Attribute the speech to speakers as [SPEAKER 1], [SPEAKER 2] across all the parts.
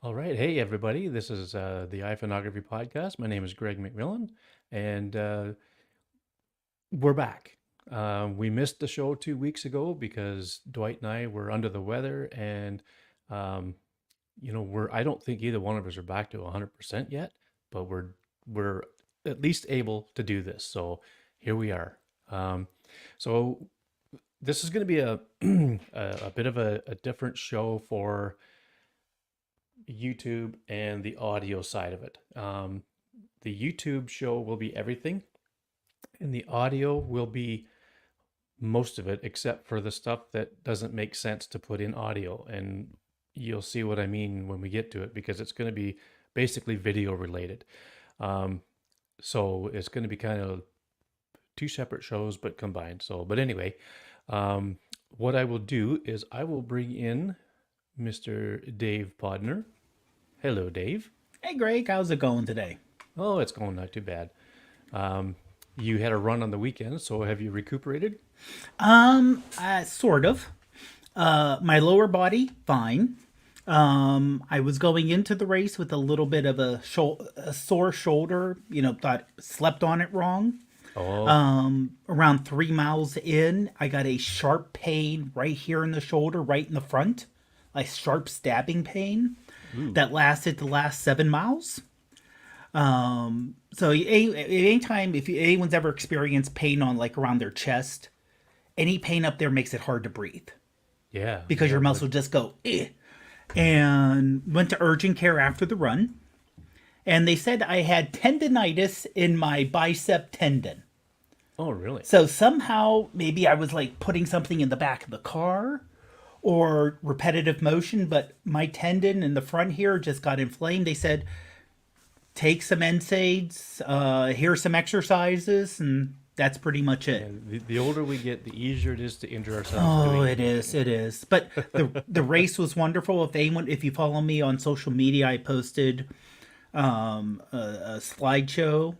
[SPEAKER 1] All right. Hey, everybody. This is the iPhoneography podcast. My name is Greg McMillan, and we're back. We missed the show 2 weeks ago because Dwight and I were under the weather, and um, I don't think either one of us are back to 100% yet, but we're at least able to do this. So here we are. Um, so this is going to be a bit of a different show for YouTube and the audio side of it. The YouTube show will be everything, and the audio will be most of it, except for the stuff that doesn't make sense to put in audio. And you'll see what I mean when we get to it, because it's going to be basically video related. Um, so it's going to be kind of two separate shows, but combined. But anyway, um, what I will do is I will bring in Mr. Dave Podner. Hello, Dave.
[SPEAKER 2] Hey Greg, how's it going today?
[SPEAKER 1] Oh, it's going not too bad. Um, you had a run on the weekend, so have you recuperated?
[SPEAKER 2] Sort of. My lower body, fine. I was going into the race with a little bit of a sore shoulder. Thought slept on it wrong.
[SPEAKER 1] Oh,
[SPEAKER 2] Around 3 miles in, I got a sharp pain right here in the shoulder, right in the front, a sharp stabbing pain
[SPEAKER 1] ooh,
[SPEAKER 2] that lasted the last 7 miles. So anytime if anyone's ever experienced pain on like around their chest, any pain up there makes it hard to breathe
[SPEAKER 1] yeah,
[SPEAKER 2] because
[SPEAKER 1] yeah,
[SPEAKER 2] your muscle just go eh. And went to urgent care after the run, and they said I had tendonitis in my bicep tendon.
[SPEAKER 1] oh, really?
[SPEAKER 2] So somehow maybe I was like putting something in the back of the car or repetitive motion, but my tendon in the front here just got inflamed. They said take some NSAIDs, here's some exercises, and that's pretty much
[SPEAKER 1] Yeah,
[SPEAKER 2] it.
[SPEAKER 1] the older we get, the easier it is to injure ourselves
[SPEAKER 2] Oh,
[SPEAKER 1] doing
[SPEAKER 2] it
[SPEAKER 1] anything.
[SPEAKER 2] is, it is. But the race was wonderful. If you follow me on social media, I posted a slideshow,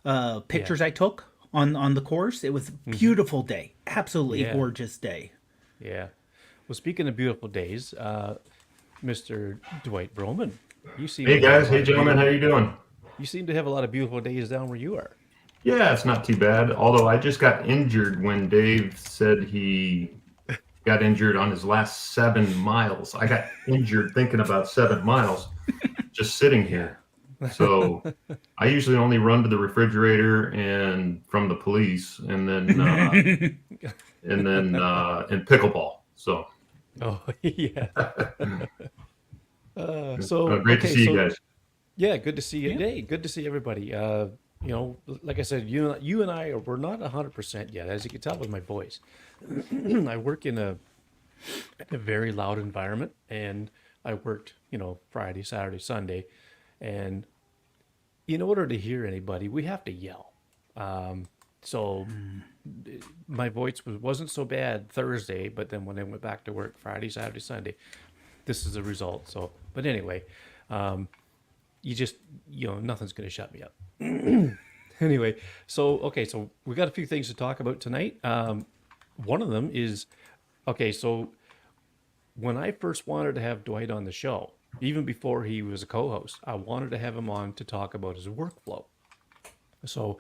[SPEAKER 1] Yeah,
[SPEAKER 2] pictures I took on the course. It was a
[SPEAKER 1] hmm,
[SPEAKER 2] beautiful day, absolutely
[SPEAKER 1] yeah,
[SPEAKER 2] gorgeous day.
[SPEAKER 1] yeah. Well, speaking of beautiful days, Mr. Dwight Broman, you seem
[SPEAKER 3] Hey
[SPEAKER 1] to have a
[SPEAKER 3] guys,
[SPEAKER 1] lot
[SPEAKER 3] hey
[SPEAKER 1] of
[SPEAKER 3] gentlemen, how
[SPEAKER 1] beautiful.
[SPEAKER 3] you doing?
[SPEAKER 1] You seem to have a lot of beautiful days down where you are.
[SPEAKER 3] Yeah, it's not too bad. Although I just got injured when Dave said he got injured on his last 7 miles. I got injured thinking about 7 miles just sitting
[SPEAKER 1] Yeah.
[SPEAKER 3] here. So I usually only run to the refrigerator and from the police, and pickleball. So
[SPEAKER 1] Oh, yeah.
[SPEAKER 3] great to
[SPEAKER 1] Okay,
[SPEAKER 3] see you
[SPEAKER 1] so
[SPEAKER 3] guys.
[SPEAKER 1] yeah, good to see you
[SPEAKER 2] Yeah.
[SPEAKER 1] today. Good to see everybody. Like I said, you and I we're not 100% yet, as you can tell with my voice. I work in a very loud environment, and I worked, Friday, Saturday, Sunday, and in order to hear anybody, we have to yell. So my voice wasn't so bad Thursday, but then when I went back to work Friday, Saturday, Sunday, this is the result. So, but anyway, um, you just nothing's going to shut me up. Anyway, so okay, so we got a few things to talk about tonight. One of them is okay. So when I first wanted to have Dwight on the show, even before he was a co-host, I wanted to have him on to talk about his workflow. So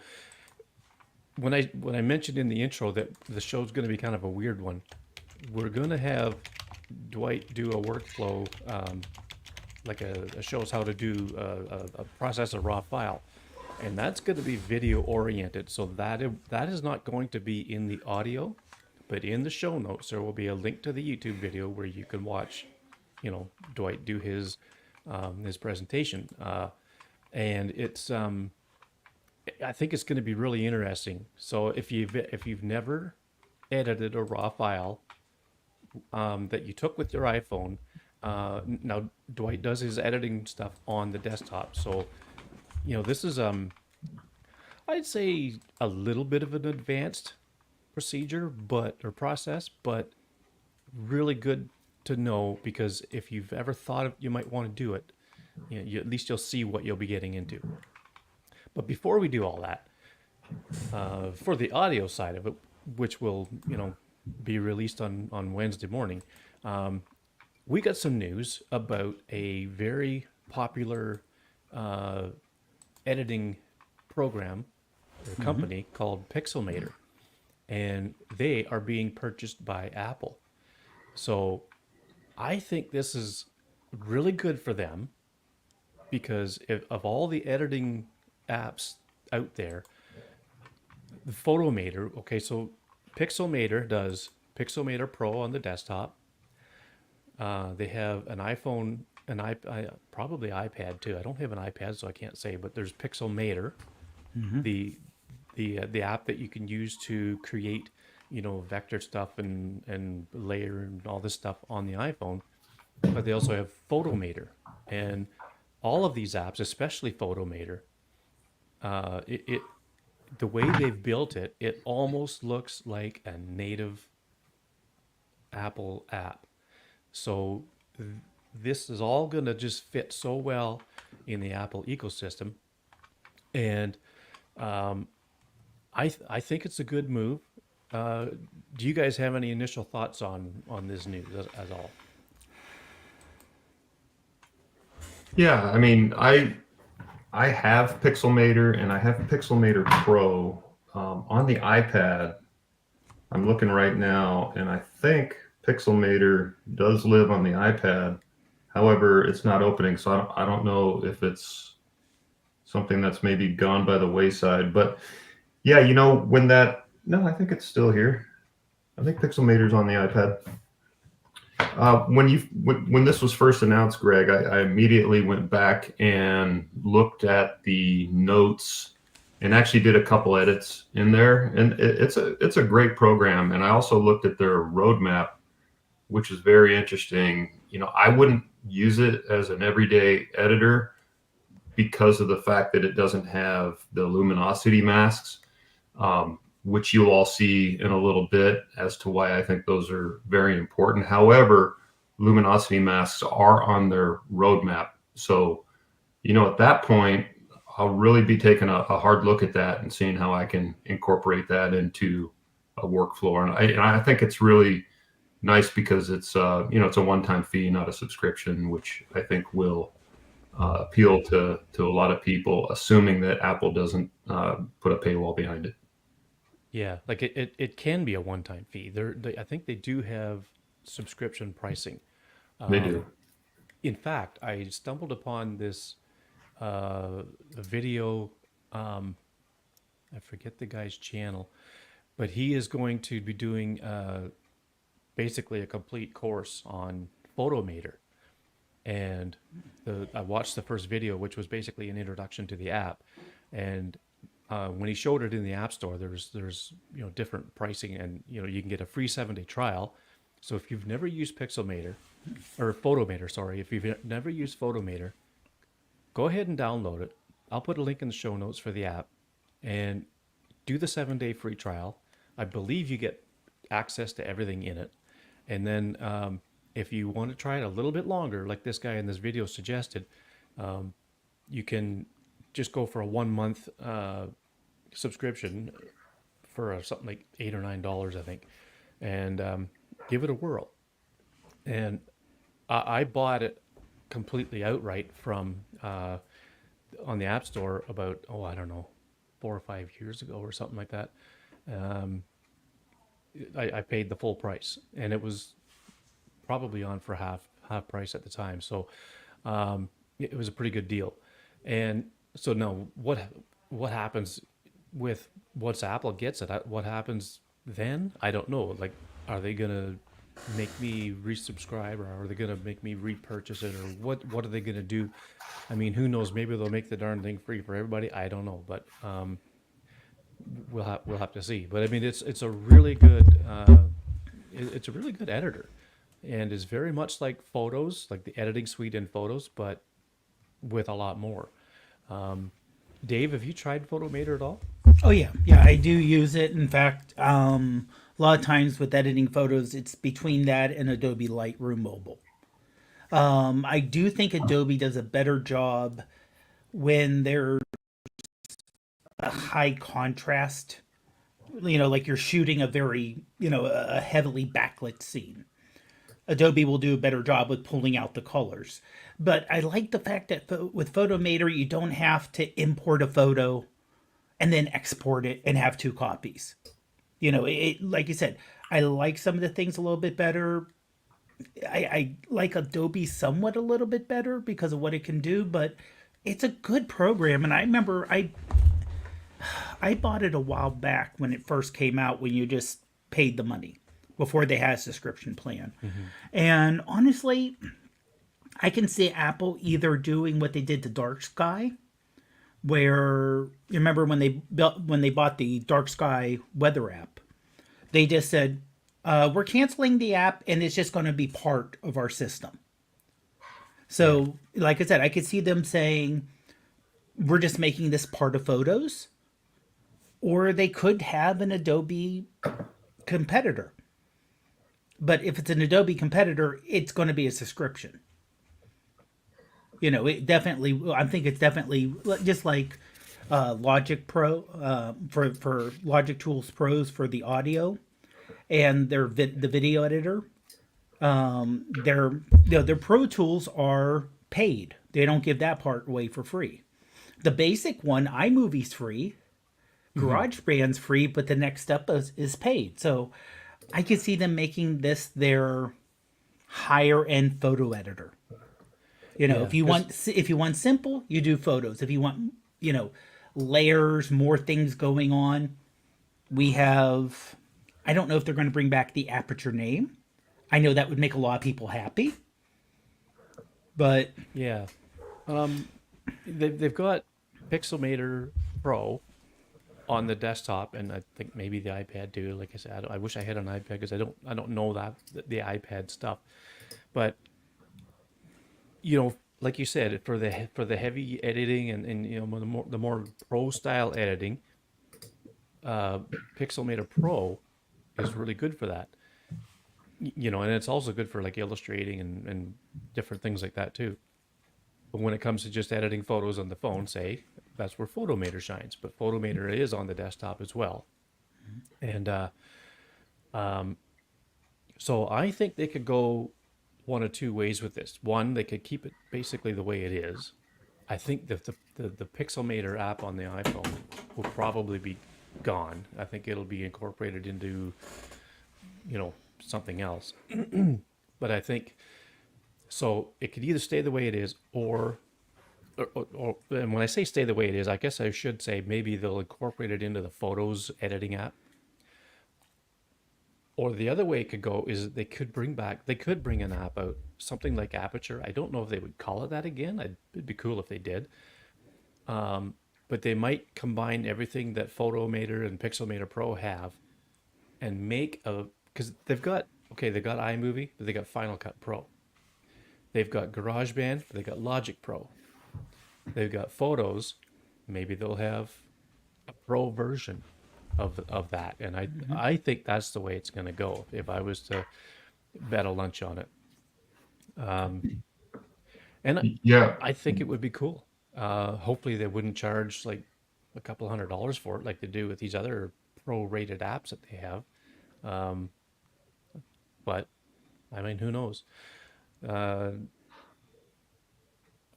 [SPEAKER 1] when I mentioned in the intro that the show's going to be kind of a weird one, we're going to have Dwight do a workflow, like a shows how to do a process a raw file, and that's going to be video oriented. So that is not going to be in the audio, but in the show notes there will be a link to the YouTube video where you can watch, Dwight do his presentation, and I think it's going to be really interesting. So if you've never edited a raw file that you took with your iPhone. Now Dwight does his editing stuff on the desktop, so this is I'd say a little bit of an advanced procedure, or process, but really good to know because if you've ever thought of you might want to do it, at least you'll see what you'll be getting into. But before we do all that, for the audio side of it, which will be released on Wednesday morning, we got some news about a very popular uh, editing program or company called Pixelmator, and they are being purchased by Apple. So I think this is really good for them because if, of all the editing apps out there, the Photomator, okay, so Pixelmator does Pixelmator Pro on the desktop. They have an iPhone, probably iPad too. I don't have an iPad, so I can't say, but there's Pixelmator, the the app that you can use to create, vector stuff and layer and all this stuff on the iPhone. But they also have Photomator, and all of these apps, especially Photomator, it the way they've built it, it almost looks like a native Apple app. So this is all going to just fit so well in the Apple ecosystem, and I think it's a good move. Uh, do you guys have any initial thoughts on this news at all?
[SPEAKER 3] Yeah, I mean, I have Pixelmator and I have Pixelmator Pro on the iPad. I'm looking right now, and I think Pixelmator does live on the iPad. However, it's not opening, so I don't know if it's something that's maybe gone by the wayside. But yeah, when that, no, I think it's still here. I think Pixelmator's on the iPad. When this was first announced, Greg, I immediately went back and looked at the notes and actually did a couple edits in there, and it's a great program. And I also looked at their roadmap, which is very interesting. I wouldn't use it as an everyday editor because of the fact that it doesn't have the luminosity masks, which you'll all see in a little bit as to why I think those are very important. However, luminosity masks are on their roadmap. So, at that point, I'll really be taking a hard look at that and seeing how I can incorporate that into a workflow. And I think it's really nice because it's a one-time fee, not a subscription, which I think will appeal to a lot of people, assuming that Apple doesn't put a paywall behind it.
[SPEAKER 1] Yeah, like it can be a one-time fee. I think they do have subscription pricing.
[SPEAKER 3] They do.
[SPEAKER 1] In fact, I stumbled upon this video. I forget the guy's channel, but he is going to be doing basically a complete course on Photomator. And I watched the first video, which was basically an introduction to the app. And when he showed it in the App Store, there's different pricing, and you can get a free 7-day trial. So if you've never used Pixelmator or Photomator, sorry, if you've never used Photomator, go ahead and download it. I'll put a link in the show notes for the app, and do the 7-day free trial. I believe you get access to everything in it, and then if you want to try it a little bit longer, like this guy in this video suggested, you can just go for a 1 month subscription for something like $8 or $9, I think, and give it a whirl. And I bought it completely outright from on the App Store about, I don't know, 4 or 5 years ago or something like that. Um, I paid the full price, and it was probably on for half price at the time. So it was a pretty good deal. And so now what happens with once Apple gets it? What happens then? I don't know. Like, are they gonna make me resubscribe, or are they gonna make me repurchase it, or what are they gonna do? I mean, who knows? Maybe they'll make the darn thing free for everybody. I don't know, but we'll have to see. But I mean, it's a really good it's a really good editor, and is very much like Photos, like the editing suite in Photos, but with a lot more. Dave, have you tried Photomator at all?
[SPEAKER 2] Oh yeah, I do use it. In fact, a lot of times with editing photos, it's between that and Adobe Lightroom Mobile. I do think Adobe does a better job when there's a high contrast, like you're shooting a very, a heavily backlit scene. Adobe will do a better job with pulling out the colors. But I like the fact that with Photomator, you don't have to import a photo and then export it and have two copies. Like you said, I like some of the things a little bit better. I like Adobe somewhat a little bit better because of what it can do, but it's a good program. And I remember I bought it a while back when it first came out, when you just paid the money before they had a subscription plan. And honestly, I can see Apple either doing what they did to Dark Sky, where you remember when they bought the Dark Sky weather app, they just said, we're canceling the app and it's just going to be part of our system. So, like I said, I could see them saying, we're just making this part of Photos, or they could have an Adobe competitor. But if it's an Adobe competitor, it's going to be a subscription. I think it's definitely just like Logic Pro for Logic Tools Pros for the audio, and the video editor. Their Pro Tools are paid. They don't give that part away for free. The basic one, iMovie's free, GarageBand's free, but the next step is paid. So I could see them making this their higher end photo editor. If you want simple, you do Photos. If you want, layers, more things going on, we have. I don't know if they're going to bring back the Aperture name. I know that would make a lot of people happy. But
[SPEAKER 1] Yeah. They've got Pixelmator Pro on the desktop, and I think maybe the iPad too. Like I said, I wish I had an iPad because I don't know the iPad stuff. But like you said, for the heavy editing and the more pro style editing, Pixelmator Pro is really good for that. And it's also good for like illustrating and different things like that too. But when it comes to just editing photos on the phone, say, that's where Photomator shines. But Photomator is on the desktop as well. And so I think they could go one of two ways with this. One, they could keep it basically the way it is. I think the Pixelmator app on the iPhone will probably be gone. I think it'll be incorporated into, something else. But I think, so it could either stay the way it is, or and when I say stay the way it is, I guess I should say maybe they'll incorporate it into the Photos editing app. Or the other way it could go is they could bring an app out, something like Aperture. I don't know if they would call it that again. It'd be cool if they did. But they might combine everything that Photomator and Pixelmator Pro have and make because they've got iMovie, but they got Final Cut Pro. They've got GarageBand, but they got Logic Pro. They've got Photos. Maybe they'll have a Pro version of that, and I think that's the way it's going to go if I was to bet a lunch on it. And
[SPEAKER 3] Yeah.
[SPEAKER 1] I think it would be cool. Hopefully they wouldn't charge like a couple $100 for it like they do with these other pro rated apps that they have. But I mean, who knows?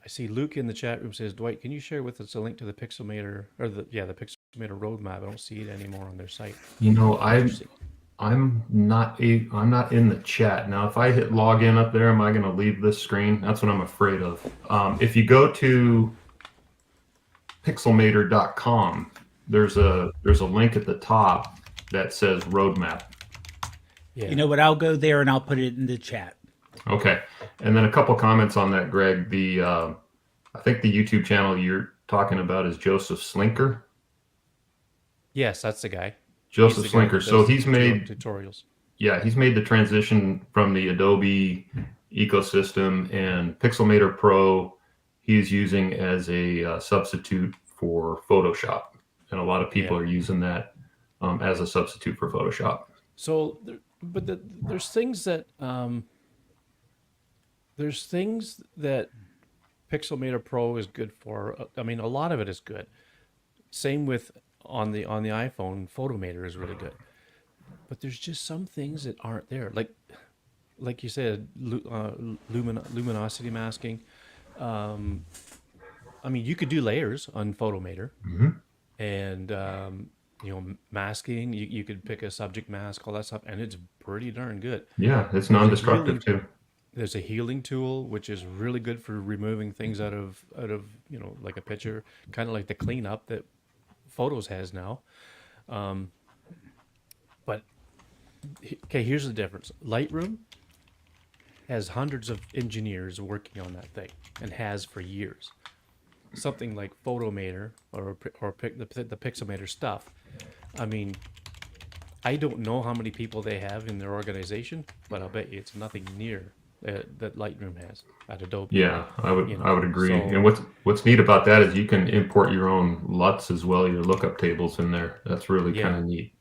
[SPEAKER 1] I see Luke in the chat room says, Dwight, can you share with us a link to the Pixelmator the Pixelmator roadmap? I don't see it anymore on their site.
[SPEAKER 3] I'm not in the chat now. If I hit login up there, am I going to leave this screen? That's what I'm afraid of. If you go to pixelmator.com, there's a link at the top that says roadmap.
[SPEAKER 1] Yeah.
[SPEAKER 2] You know what? I'll go there and I'll put it in the chat.
[SPEAKER 3] Okay. And then a couple comments on that, Greg. I think the YouTube channel you're talking about is Joseph Slinker.
[SPEAKER 1] Yes, that's the guy.
[SPEAKER 3] Joseph Slinker. So he's made
[SPEAKER 1] tutorials.
[SPEAKER 3] Yeah, he's made the transition from the Adobe ecosystem, and Pixelmator Pro he's using as a substitute for Photoshop. And a lot of people are using that as a substitute for Photoshop.
[SPEAKER 1] So, there's things that Pixelmator Pro is good for. I mean, a lot of it is good. Same with on the iPhone, Photomator is really good. But there's just some things that aren't there. Like like you said, luminosity masking. I mean, you could do layers on Photomator, and masking. You could pick a subject mask, all that stuff, and it's pretty darn good.
[SPEAKER 3] Yeah, it's
[SPEAKER 1] There's a
[SPEAKER 3] non-destructive
[SPEAKER 1] healing
[SPEAKER 3] too.
[SPEAKER 1] there's a healing tool which is really good for removing things out of like a picture, kind of like the cleanup that Photos has now. But okay, here's the difference. Lightroom has hundreds of engineers working on that thing and has for years. Something like Photomator the Pixelmator stuff. I mean, I don't know how many people they have in their organization, but I'll bet you it's nothing near that Lightroom has at Adobe.
[SPEAKER 3] Yeah, I would agree.
[SPEAKER 1] So
[SPEAKER 3] And what's neat about that is you can import your own LUTs as well, your lookup tables in there. That's really kind
[SPEAKER 1] yeah,
[SPEAKER 3] of neat.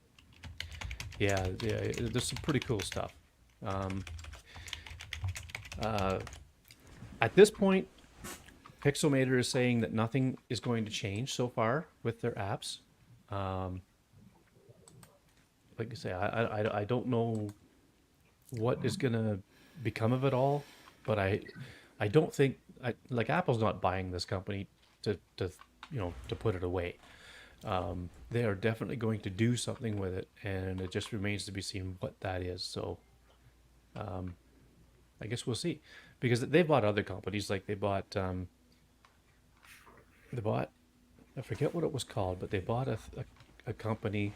[SPEAKER 1] yeah, there's some pretty cool stuff. Um, uh, at this point, Pixelmator is saying that nothing is going to change so far with their apps. Um, like I say, I don't know what is going to become of it all, but I don't think like Apple's not buying this company to put it away. They are definitely going to do something with it, and it just remains to be seen what that is. So I guess we'll see, because they bought other companies, like they bought I forget what it was called, but they bought a company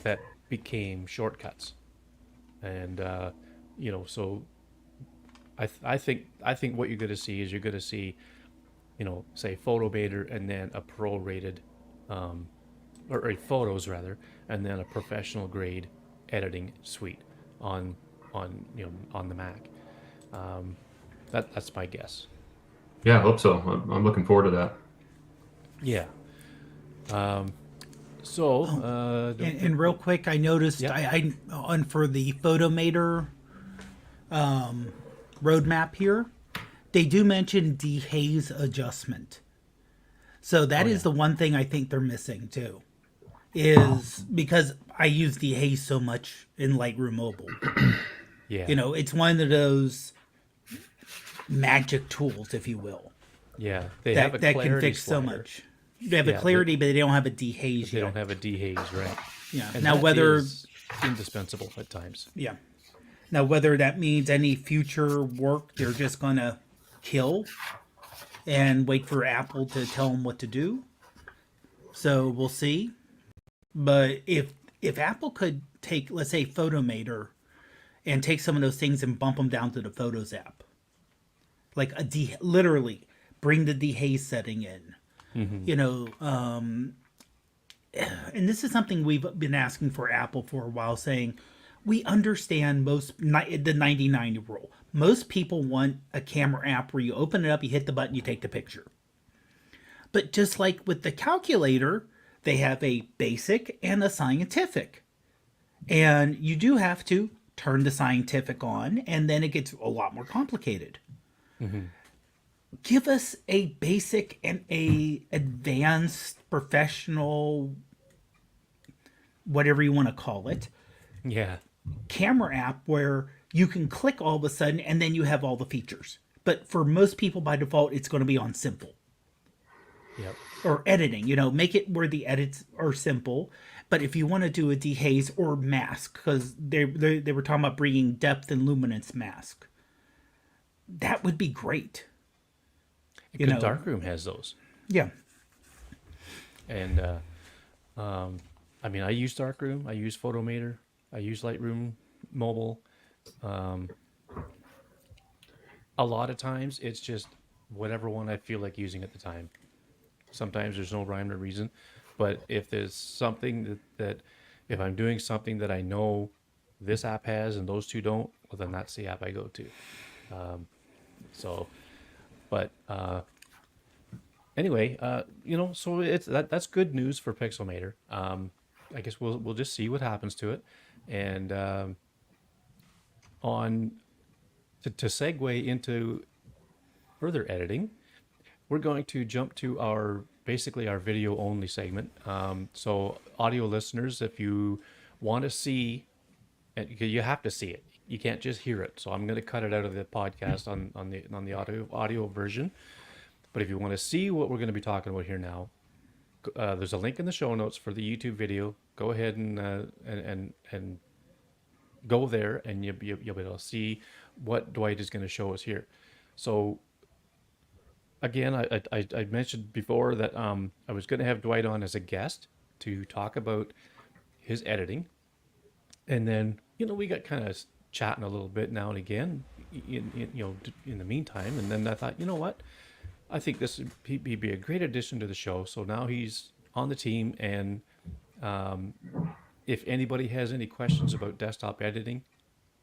[SPEAKER 1] that became shortcuts, and so I think what you're going to see is you're going to see, say Photomator and then a pro rated, or photos rather, and then a professional grade editing suite on on the Mac. Um, that's my guess.
[SPEAKER 3] Yeah, I hope so. I'm looking forward to that.
[SPEAKER 1] Yeah. So
[SPEAKER 2] Oh,
[SPEAKER 1] don't
[SPEAKER 2] and real quick, I noticed
[SPEAKER 1] yeah.
[SPEAKER 2] I on for the Photomator roadmap here, they do mention dehaze adjustment. So that
[SPEAKER 1] Oh
[SPEAKER 2] is
[SPEAKER 1] yeah.
[SPEAKER 2] the one thing I think they're missing too. Is because I use dehaze so much in Lightroom Mobile.
[SPEAKER 1] Yeah.
[SPEAKER 2] It's one of those magic tools, if you will,
[SPEAKER 1] Yeah. They have a
[SPEAKER 2] that can
[SPEAKER 1] clarity
[SPEAKER 2] fix so
[SPEAKER 1] slider.
[SPEAKER 2] much. They have a
[SPEAKER 1] Yeah, but
[SPEAKER 2] clarity, but they don't have a dehaze
[SPEAKER 1] they don't
[SPEAKER 2] yet.
[SPEAKER 1] have a dehaze, right?
[SPEAKER 2] Yeah.
[SPEAKER 1] And
[SPEAKER 2] Now
[SPEAKER 1] that
[SPEAKER 2] whether
[SPEAKER 1] is indispensable at times.
[SPEAKER 2] yeah. Now whether that means any future work they're just gonna kill and wait for Apple to tell them what to do. So we'll see. But if Apple could take, let's say, Photomator and take some of those things and bump them down to the Photos app, like literally bring the dehaze setting in,
[SPEAKER 1] Hmm.
[SPEAKER 2] you know, and this is something we've been asking for Apple for a while, saying we understand the 90/90 rule. Most people want a camera app where you open it up, you hit the button, you take the picture. But just like with the calculator, they have a basic and a scientific. And you do have to turn the scientific on, and then it gets a lot more complicated.
[SPEAKER 1] Hmm.
[SPEAKER 2] Give us a basic and a advanced professional, whatever you want to call it,
[SPEAKER 1] Yeah.
[SPEAKER 2] camera app where you can click all of a sudden and then you have all the features. But for most people by default, it's going to be on simple
[SPEAKER 1] Yep.
[SPEAKER 2] or editing. Make it where the edits are simple. But if you want to do a dehaze or mask, because they were talking about bringing depth and luminance mask, that would be great. You
[SPEAKER 1] Because
[SPEAKER 2] know,
[SPEAKER 1] Darkroom has those,
[SPEAKER 2] yeah,
[SPEAKER 1] and I mean, I use Darkroom, I use Photomator, I use Lightroom Mobile. Um, a lot of times, it's just whatever one I feel like using at the time. Sometimes there's no rhyme or reason, but if there's something that if I'm doing something that I know this app has and those two don't, well, then that's the app I go to. So, but anyway, so that's good news for Pixelmator. I guess we'll just see what happens to it, and on to segue into further editing, we're going to jump to basically our video only segment. So audio listeners, if you want to see, and you have to see it. you can't just hear it. So I'm going to cut it out of the podcast on the audio version. But if you want to see what we're going to be talking about here now, there's a link in the show notes for the YouTube video. Go ahead and go there, and you'll be able to see what Dwight is going to show us here. So again, I mentioned before that I was going to have Dwight on as a guest to talk about his editing, and then we got kind of chatting a little bit now and again, in the meantime, and then I thought, you know what, I think this would be a great addition to the show. So now he's on the team, and if anybody has any questions about desktop editing,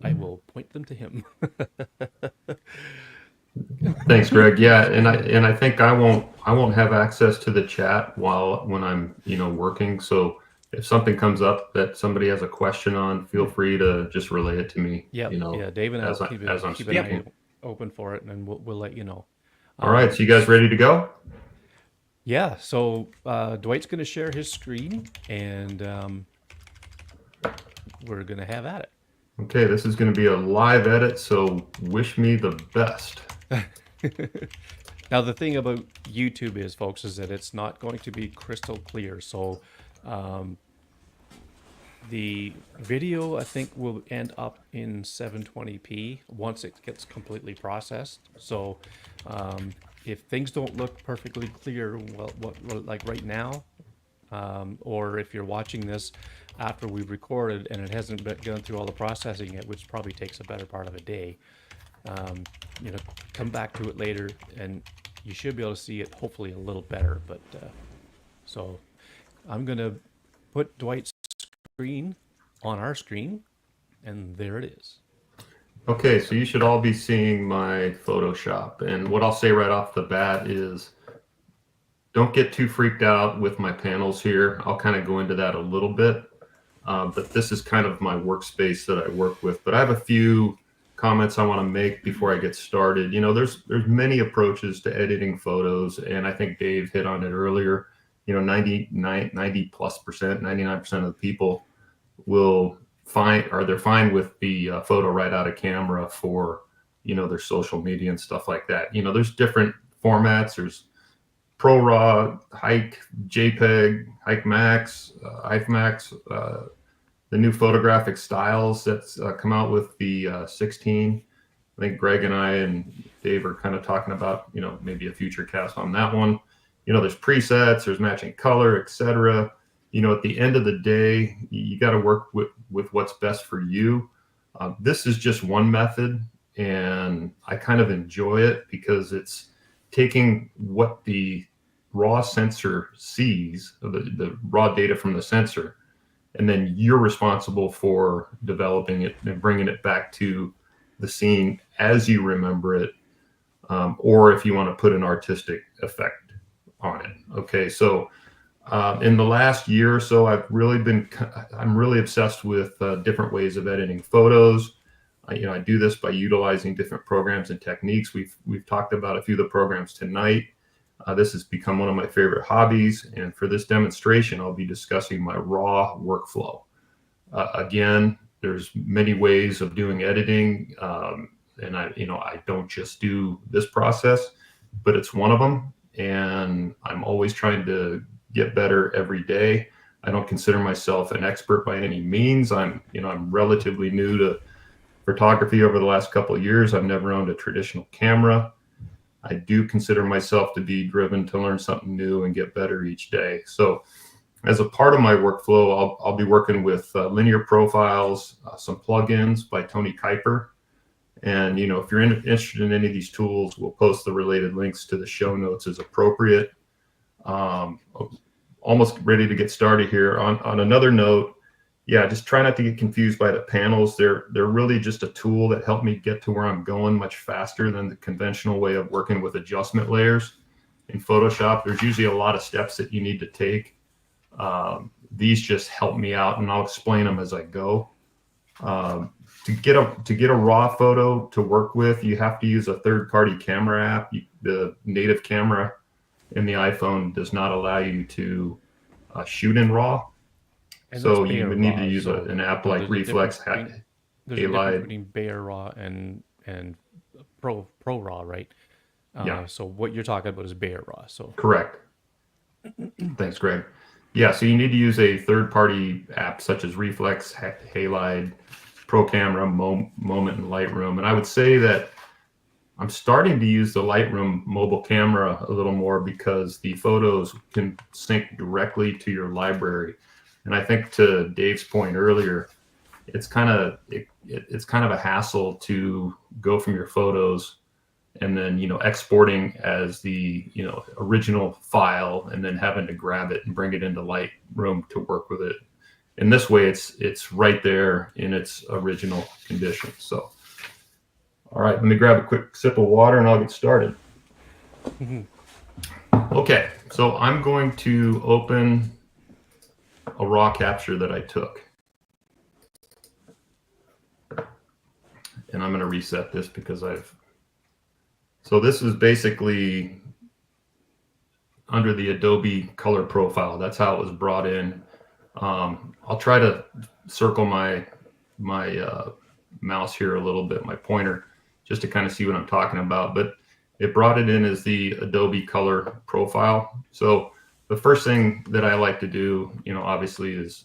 [SPEAKER 1] I will point them to him.
[SPEAKER 3] Thanks, Greg. Yeah, and I think I won't have access to the chat when I'm working. So if something comes up that somebody has a question on, feel free to just relay it to me.
[SPEAKER 1] Yeah, Dave and I will keep an eye open for it, and then we'll let you know.
[SPEAKER 3] All right, so you guys ready to go?
[SPEAKER 1] Yeah. So Dwight's going to share his screen, and we're going to have at it.
[SPEAKER 3] Okay, this is going to be a live edit, so wish me the best.
[SPEAKER 1] Now, the thing about YouTube is, folks, is that it's not going to be crystal clear. So the video, I think, will end up in 720p once it gets completely processed. So if things don't look perfectly clear, like right now, or if you're watching this after we've recorded and it hasn't gone through all the processing yet, which probably takes a better part of a day, come back to it later, and you should be able to see it hopefully a little better. But so I'm gonna put Dwight's screen on our screen, and there it is.
[SPEAKER 3] Okay, so you should all be seeing my Photoshop, and what I'll say right off the bat is don't get too freaked out with my panels here. I'll kind of go into that a little bit, but this is kind of my workspace that I work with. But I have a few comments I want to make before I get started. There's many approaches to editing photos, and I think Dave hit on it earlier. 90+%, 99% of the people will they're fine with the photo right out of camera for their social media and stuff like that. There's different formats. There's ProRaw, Hike, JPEG, Hike Max, iFmax, the new photographic styles that's come out with the 16. I think Greg and I and Dave are kind of talking about, maybe a future cast on that one. There's presets, there's matching color, etc. At the end of the day, you got to work with what's best for you. This is just one method, and I kind of enjoy it because it's taking what the raw sensor sees, the raw data from the sensor, and then you're responsible for developing it and bringing it back to the scene as you remember it, or if you want to put an artistic effect on it. Okay, so in the last year or so, I'm really obsessed with different ways of editing photos. I do this by utilizing different programs and techniques. We've talked about a few of the programs tonight. This has become one of my favorite hobbies, and for this demonstration, I'll be discussing my raw workflow. Again, there's many ways of doing editing, and I don't just do this process, but it's one of them, and I'm always trying to get better every day. I don't consider myself an expert by any means. I'm relatively new to photography over the last couple of years. I've never owned a traditional camera. I do consider myself to be driven to learn something new and get better each day. So as a part of my workflow, I'll be working with linear profiles, some plugins by Tony Kuiper. And, if you're interested in any of these tools, we'll post the related links to the show notes as appropriate. Almost ready to get started here. On another note, just try not to get confused by the panels. They're really just a tool that help me get to where I'm going much faster than the conventional way of working with adjustment layers. In Photoshop, there's usually a lot of steps that you need to take. These just help me out, and I'll explain them as I go. To get a raw photo to work with, you have to use a third-party camera app. The native camera in the iPhone does not allow you to shoot in RAW.
[SPEAKER 1] And
[SPEAKER 3] so you would need to use an app like Reflex.
[SPEAKER 1] there's a difference
[SPEAKER 3] halide.
[SPEAKER 1] between Bare Raw and ProRaw, right?
[SPEAKER 3] Yeah,
[SPEAKER 1] So what you're talking about is Bare Raw. So
[SPEAKER 3] correct. Thanks, Greg. Yeah, so you need to use a third-party app such as Reflex, Halide, Pro Camera, Moment, and Lightroom. And I would say that I'm starting to use the Lightroom mobile camera a little more because the photos can sync directly to your library. And I think to Dave's point earlier, it's kind of it's kind of a hassle to go from your photos and then exporting as the original file and then having to grab it and bring it into Lightroom to work with it. In this way, it's right there in its original condition. So, all right, let me grab a quick sip of water and I'll get started. Okay, so I'm going to open a raw capture that I took. And I'm going to reset this because so this is basically under the Adobe color profile. That's how it was brought in. I'll try to circle my mouse here a little bit, my pointer, just to kind of see what I'm talking about. But it brought it in as the Adobe color profile. So the first thing that I like to do, obviously is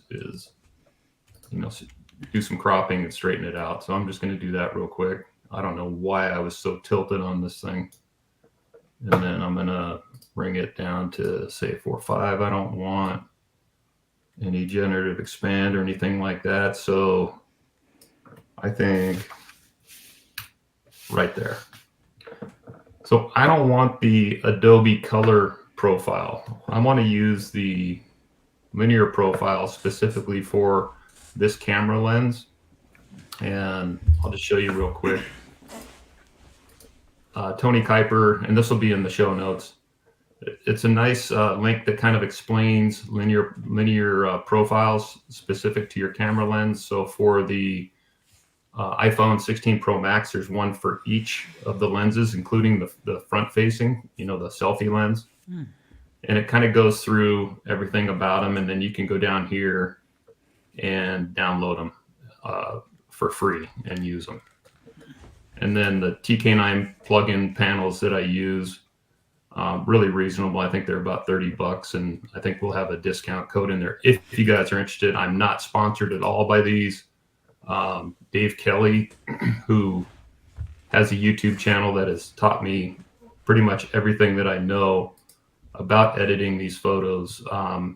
[SPEAKER 3] do some cropping and straighten it out. So I'm just going to do that real quick. I don't know why I was so tilted on this thing. And then I'm going to bring it down to say 4.5. I don't want any generative expand or anything like that. So I think right there. So I don't want the Adobe color profile. I want to use the linear profile specifically for this camera lens. And I'll just show you real quick. Tony Kuiper, and this will be in the show notes. It's a nice link that kind of explains linear profiles specific to your camera lens. So for the iPhone 16 Pro Max, there's one for each of the lenses, including the front facing, the selfie lens. And it kind of goes through everything about them. And then you can go down here and download them for free and use them. And then the TK9 plugin panels that I use, really reasonable. I think they're about $30, and I think we'll have a discount code in there if you guys are interested. I'm not sponsored at all by these. Dave Kelly, who has a YouTube channel that has taught me pretty much everything that I know about editing these photos,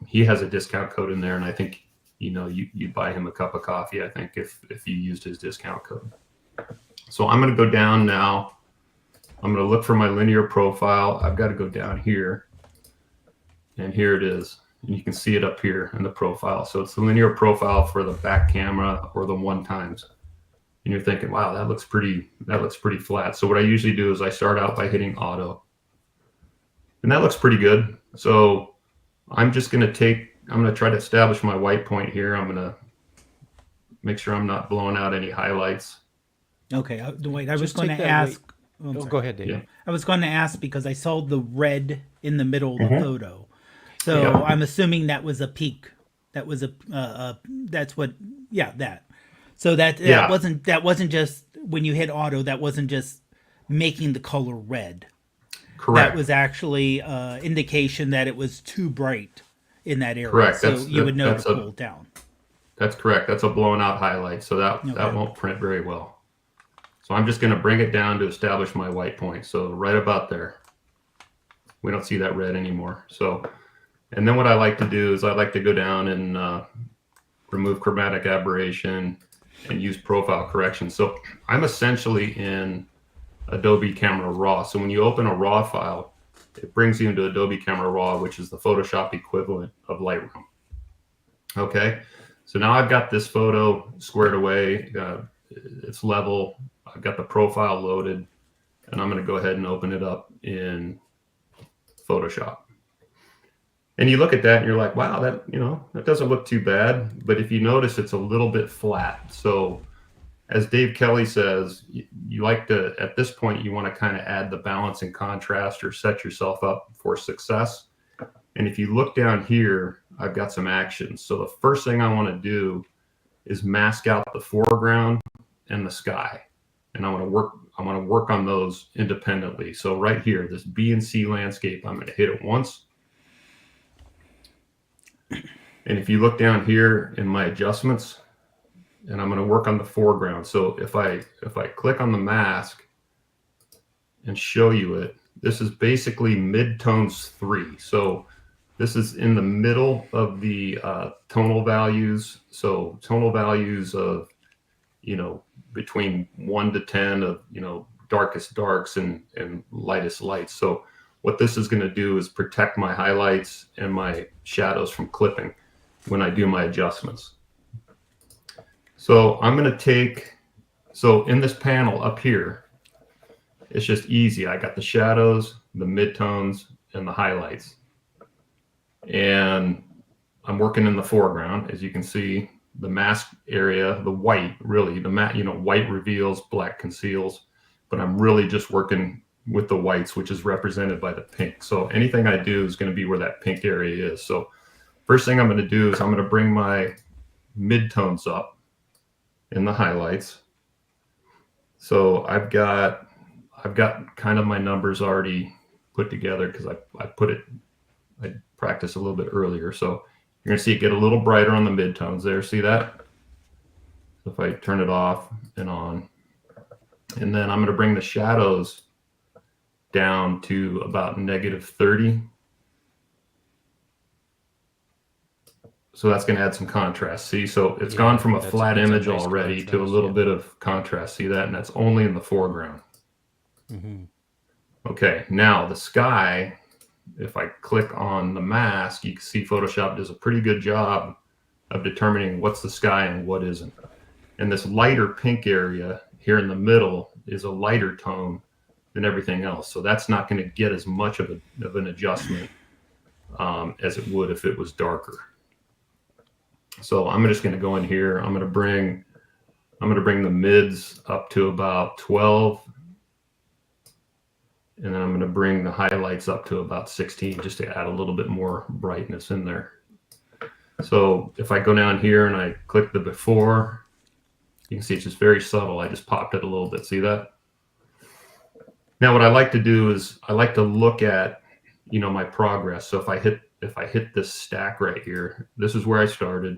[SPEAKER 3] he has a discount code in there, and I think you'd buy him a cup of coffee, I think, if you used his discount code. So I'm going to go down now. I'm going to look for my linear profile. I've got to go down here. And here it is. And you can see it up here in the profile. So it's the linear profile for the back camera or the 1x. And you're thinking, wow, that looks pretty flat. So what I usually do is I start out by hitting auto. And that looks pretty good. So I'm just going to try to establish my white point here. I'm going to make sure I'm not blowing out any highlights.
[SPEAKER 2] Okay, Dwight, I was
[SPEAKER 1] Just
[SPEAKER 2] going
[SPEAKER 1] take
[SPEAKER 2] to
[SPEAKER 1] that
[SPEAKER 2] ask.
[SPEAKER 1] go ahead, Dave.
[SPEAKER 3] Yeah.
[SPEAKER 2] I was going to ask because I saw the red in the middle of the photo. So
[SPEAKER 3] Yeah.
[SPEAKER 2] I'm assuming that was a peak. That was that's what, that. So that wasn't just when you hit auto, that wasn't just making the color red.
[SPEAKER 3] Correct.
[SPEAKER 2] That was actually indication that it was too bright in that area.
[SPEAKER 3] Correct.
[SPEAKER 2] So you would know to pull it down.
[SPEAKER 3] That's correct. That's a blown out highlight. So that won't print very well. So I'm just going to bring it down to establish my white point. So right about there. We don't see that red anymore. So, and then what I like to do is I like to go down and remove chromatic aberration and use profile correction. So I'm essentially in Adobe Camera Raw. So when you open a RAW file, it brings you into Adobe Camera Raw, which is the Photoshop equivalent of Lightroom. Okay. So now I've got this photo squared away. It's level. I've got the profile loaded, and I'm going to go ahead and open it up in Photoshop. And you look at that and you're like, wow, that doesn't look too bad. But if you notice, it's a little bit flat. So as Dave Kelly says, you like to, at this point, you want to kind of add the balance and contrast or set yourself up for success. And if you look down here, I've got some actions. So the first thing I want to do is mask out the foreground and the sky. And I want to work on those independently. So right here, this B and C landscape, I'm going to hit it once. And if you look down here in my adjustments, and I'm going to work on the foreground. So if I click on the mask and show you it, this is basically midtones 3. So this is in the middle of the tonal values. So tonal values of, between 1 to 10 of, darkest darks and lightest lights. So what this is going to do is protect my highlights and my shadows from clipping when I do my adjustments. So I'm going to so in this panel up here, it's just easy. I got the shadows, the midtones, and the highlights. And I'm working in the foreground, as you can see, the mask area, the white, really, white reveals, black conceals, but I'm really just working with the whites, which is represented by the pink. So anything I do is going to be where that pink area is. So first thing I'm going to do is I'm going to bring my midtones up in the highlights. So I've got kind of my numbers already put together because I practiced a little bit earlier. So you're going to see it get a little brighter on the midtones there. See that? So if I turn it off and on, and then I'm going to bring the shadows down to about -30. So that's going to add some contrast. See, so it's gone from a flat image already to a little bit of contrast. See that? And that's only in the foreground.
[SPEAKER 1] Mm-hmm.
[SPEAKER 3] Okay, now the sky, if I click on the mask, you can see Photoshop does a pretty good job of determining what's the sky and what isn't. And this lighter pink area here in the middle is a lighter tone than everything else. So that's not going to get as much of an adjustment as it would if it was darker. So I'm just going to go in here. I'm going to bring the mids up to about 12. And then I'm going to bring the highlights up to about 16 just to add a little bit more brightness in there. So if I go down here and I click the before, you can see it's just very subtle. I just popped it a little bit. See that? Now what I like to do is I like to look at, my progress. So if I hit this stack right here, this is where I started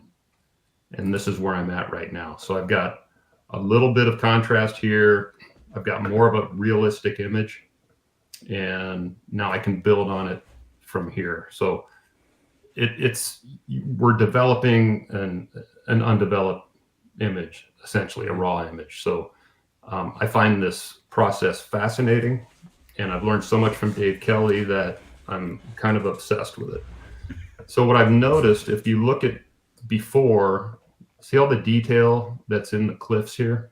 [SPEAKER 3] and this is where I'm at right now. So I've got a little bit of contrast here. I've got more of a realistic image. And now I can build on it from here. So we're developing an undeveloped image, essentially a raw image. So I find this process fascinating, and I've learned so much from Dave Kelly that I'm kind of obsessed with it. So what I've noticed, if you look at before, see all the detail that's in the cliffs here?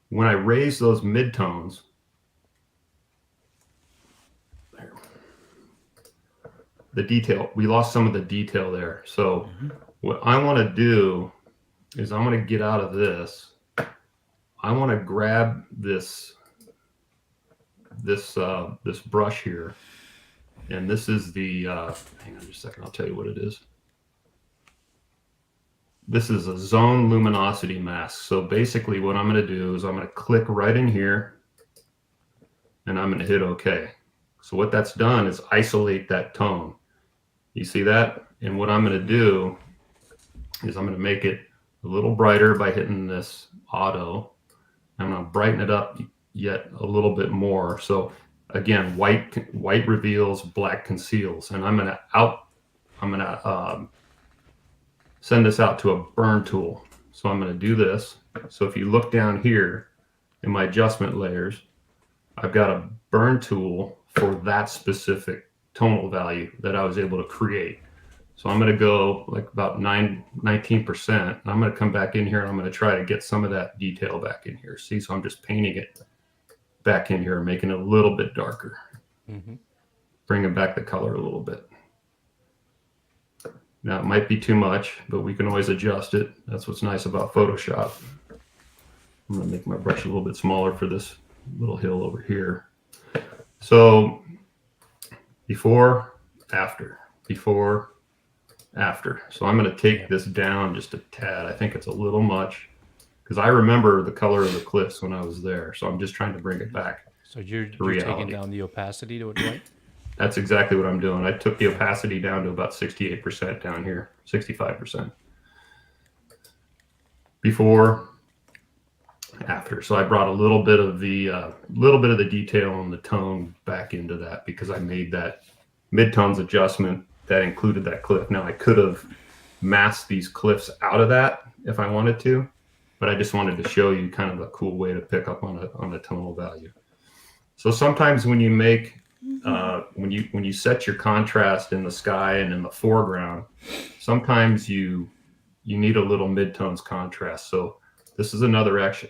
[SPEAKER 3] When I raise those midtones, the detail, we lost some of the detail there. So what I want to do is I'm going to get out of this. I want to grab this brush here, and this is the hang on just a second, I'll tell you what it is. This is a zone luminosity mask. So basically what I'm going to do is I'm going to click right in here and I'm going to hit OK. So what that's done is isolate that tone. You see that? And what I'm going to do is I'm going to make it a little brighter by hitting this auto. I'm going to brighten it up yet a little bit more. So again, white reveals, black conceals, and I'm going to send this out to a burn tool. So I'm going to do this. So if you look down here in my adjustment layers, I've got a burn tool for that specific tonal value that I was able to create. So I'm going to go like about 19%. I'm going to come back in here and I'm going to try to get some of that detail back in here. See, so I'm just painting it back in here, making it a little bit darker, bringing back the color a little bit. Now it might be too much, but we can always adjust it. That's what's nice about Photoshop. I'm going to make my brush a little bit smaller for this little hill over here. So before, after, before, after. So I'm going to take this down just a tad. I think it's a little much. because I remember the color of the cliffs when I was there. So I'm just trying to bring it back
[SPEAKER 1] So you're
[SPEAKER 3] to
[SPEAKER 1] taking
[SPEAKER 3] reality.
[SPEAKER 1] down the opacity to it, Dwight?
[SPEAKER 3] That's exactly what I'm doing. I took the opacity down to about 68% down here, 65%. Before, after. So I brought a little bit of the detail and the tone back into that because I made that midtones adjustment that included that cliff. Now I could have masked these cliffs out of that if I wanted to, but I just wanted to show you kind of a cool way to pick up on a tonal value. So sometimes when you make when you set your contrast in the sky and in the foreground, sometimes you need a little midtones contrast. So this is another action.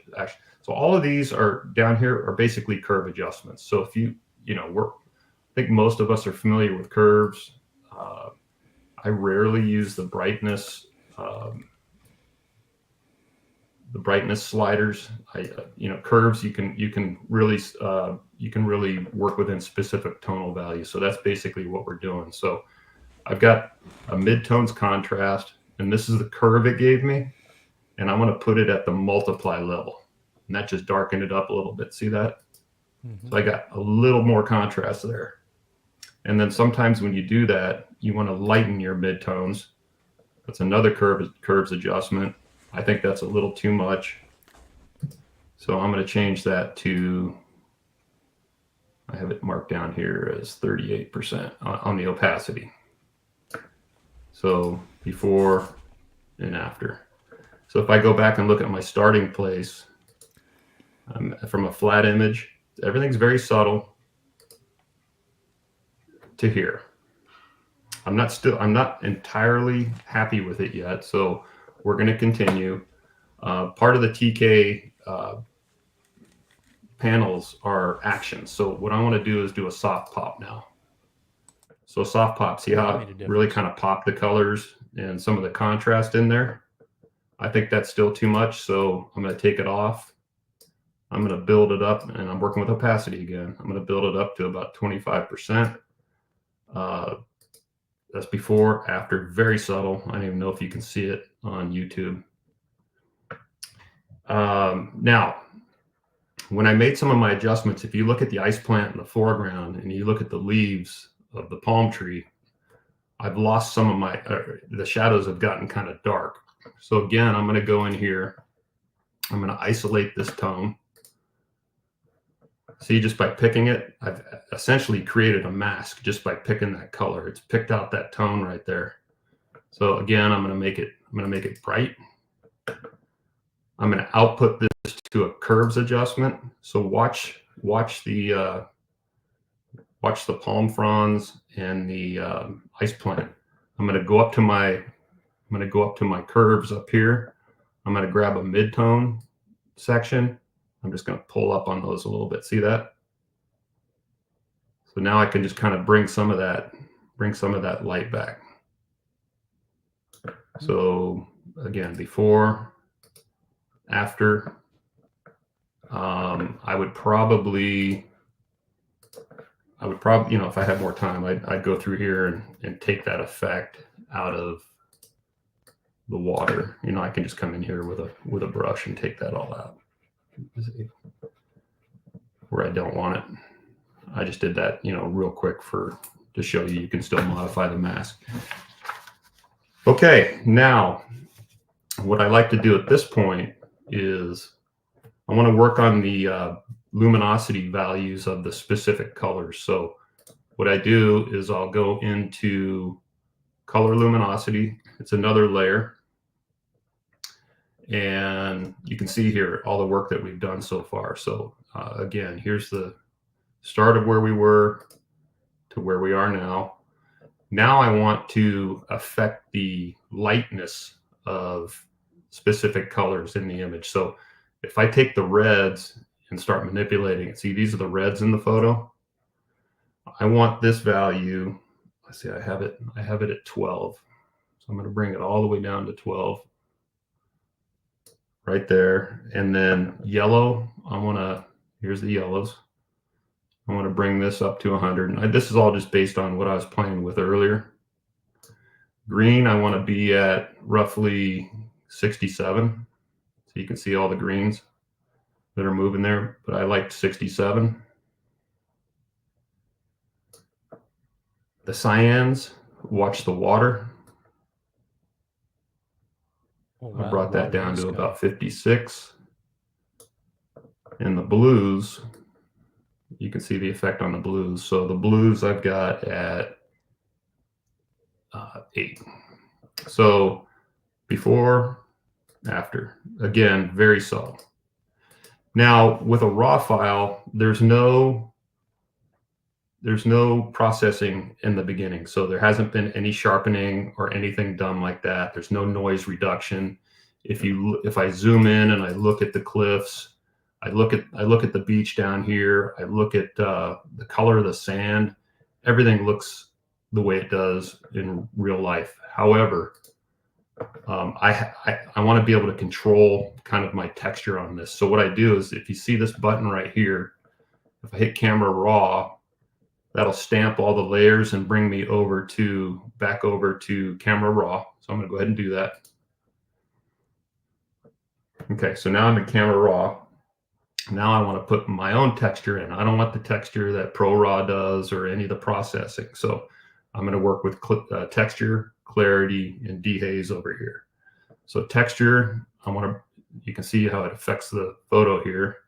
[SPEAKER 3] So all of these are down here are basically curve adjustments. So if I think most of us are familiar with curves. I rarely use the brightness sliders. Curves you can really work within specific tonal values. So that's basically what we're doing. So I've got a midtones contrast, and this is the curve it gave me, and I want to put it at the multiply level, and that just darkened it up a little bit. See that? Mm-hmm. So I got a little more contrast there. And then sometimes when you do that, you want to lighten your midtones. That's another curves adjustment. I think that's a little too much. So I'm going to change that to, I have it marked down here as 38% on the opacity. So before and after. So if I go back and look at my starting place from a flat image, everything's very subtle to here. I'm not entirely happy with it yet. So we're going to continue. Part of the TK panels are actions. So what I want to do is do a soft pop now. So soft pop, see how it really kind of popped the colors and some of the contrast in there? I think that's still too much. So I'm going to take it off. I'm going to build it up, and I'm working with opacity again. I'm going to build it up to about 25%. That's before, after, very subtle. I don't even know if you can see it on YouTube. Now, when I made some of my adjustments, if you look at the ice plant in the foreground and you look at the leaves of the palm tree, I've lost some of the shadows have gotten kind of dark. So again, I'm going to go in here. I'm going to isolate this tone. See, just by picking it, I've essentially created a mask just by picking that color. It's picked out that tone right there. So again, I'm going to make it bright. I'm going to output this to a curves adjustment. So watch the palm fronds and the ice plant. I'm going to go up to my curves up here. I'm going to grab a mid-tone section. I'm just going to pull up on those a little bit. See that? So now I can just kind of bring some of that light back. So again, before, after, I would probably, if I had more time, I'd go through here and take that effect out of the water. I can just come in here with a brush and take that all out where I don't want it. I just did that, real quick to show you can still modify the mask. Okay, now what I like to do at this point is I want to work on the luminosity values of the specific colors. So what I do is I'll go into color luminosity. It's another layer. And you can see here all the work that we've done so far. So again, here's the start of where we were to where we are now. Now I want to affect the lightness of specific colors in the image. So if I take the reds and start manipulating it, see, these are the reds in the photo. I want this value. Let's see, I have it at 12. So I'm going to bring it all the way down to 12. Right there. And then yellow, here's the yellows. I want to bring this up to 100. And this is all just based on what I was playing with earlier. Green, I want to be at roughly 67. So you can see all the greens that are moving there, but I liked 67. The cyans, watch the water.
[SPEAKER 1] Oh,
[SPEAKER 3] I
[SPEAKER 1] wow,
[SPEAKER 3] brought that
[SPEAKER 1] water in
[SPEAKER 3] down
[SPEAKER 1] the
[SPEAKER 3] to
[SPEAKER 1] sky.
[SPEAKER 3] about 56. And the blues, you can see the effect on the blues. So the blues I've got at 8. So before, after, again, very subtle. Now with a raw file, there's no processing in the beginning. So there hasn't been any sharpening or anything done like that. There's no noise reduction. If I zoom in and I look at the cliffs, I look at the beach down here, I look at the color of the sand, everything looks the way it does in real life. However, I want to be able to control kind of my texture on this. So what I do is, if you see this button right here, if I hit camera raw, that'll stamp all the layers and bring me back over to camera raw. So I'm going to go ahead and do that. Okay, so now I'm in camera raw. Now I want to put my own texture in. I don't want the texture that ProRaw does or any of the processing. So I'm going to work with texture, clarity, and dehaze over here. So texture, you can see how it affects the photo here.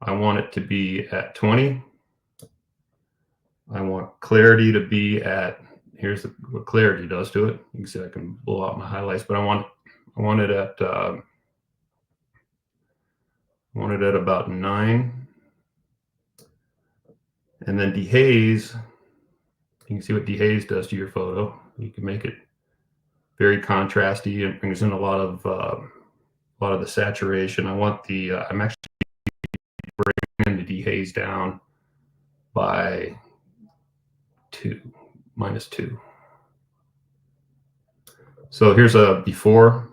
[SPEAKER 3] I want it to be at 20. I want clarity to be at, here's what clarity does to it. You can see I can blow out my highlights, but I want it at about 9. And then dehaze, you can see what dehaze does to your photo. You can make it very contrasty and brings in a lot of the saturation. I'm actually bringing the dehaze down by -2. So here's a before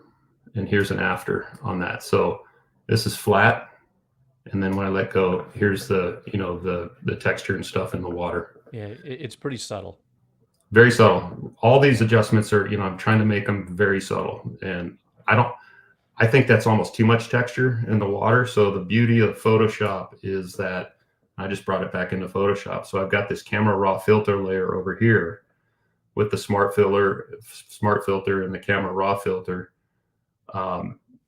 [SPEAKER 3] and here's an after on that. So this is flat, and then when I let go, here's the texture and stuff in the water.
[SPEAKER 1] Yeah, it's pretty subtle.
[SPEAKER 3] Very subtle. All these adjustments are, I'm trying to make them very subtle, and I think that's almost too much texture in the water. So the beauty of Photoshop is that I just brought it back into Photoshop. So I've got this camera raw filter layer over here with the smart filter and the camera raw filter.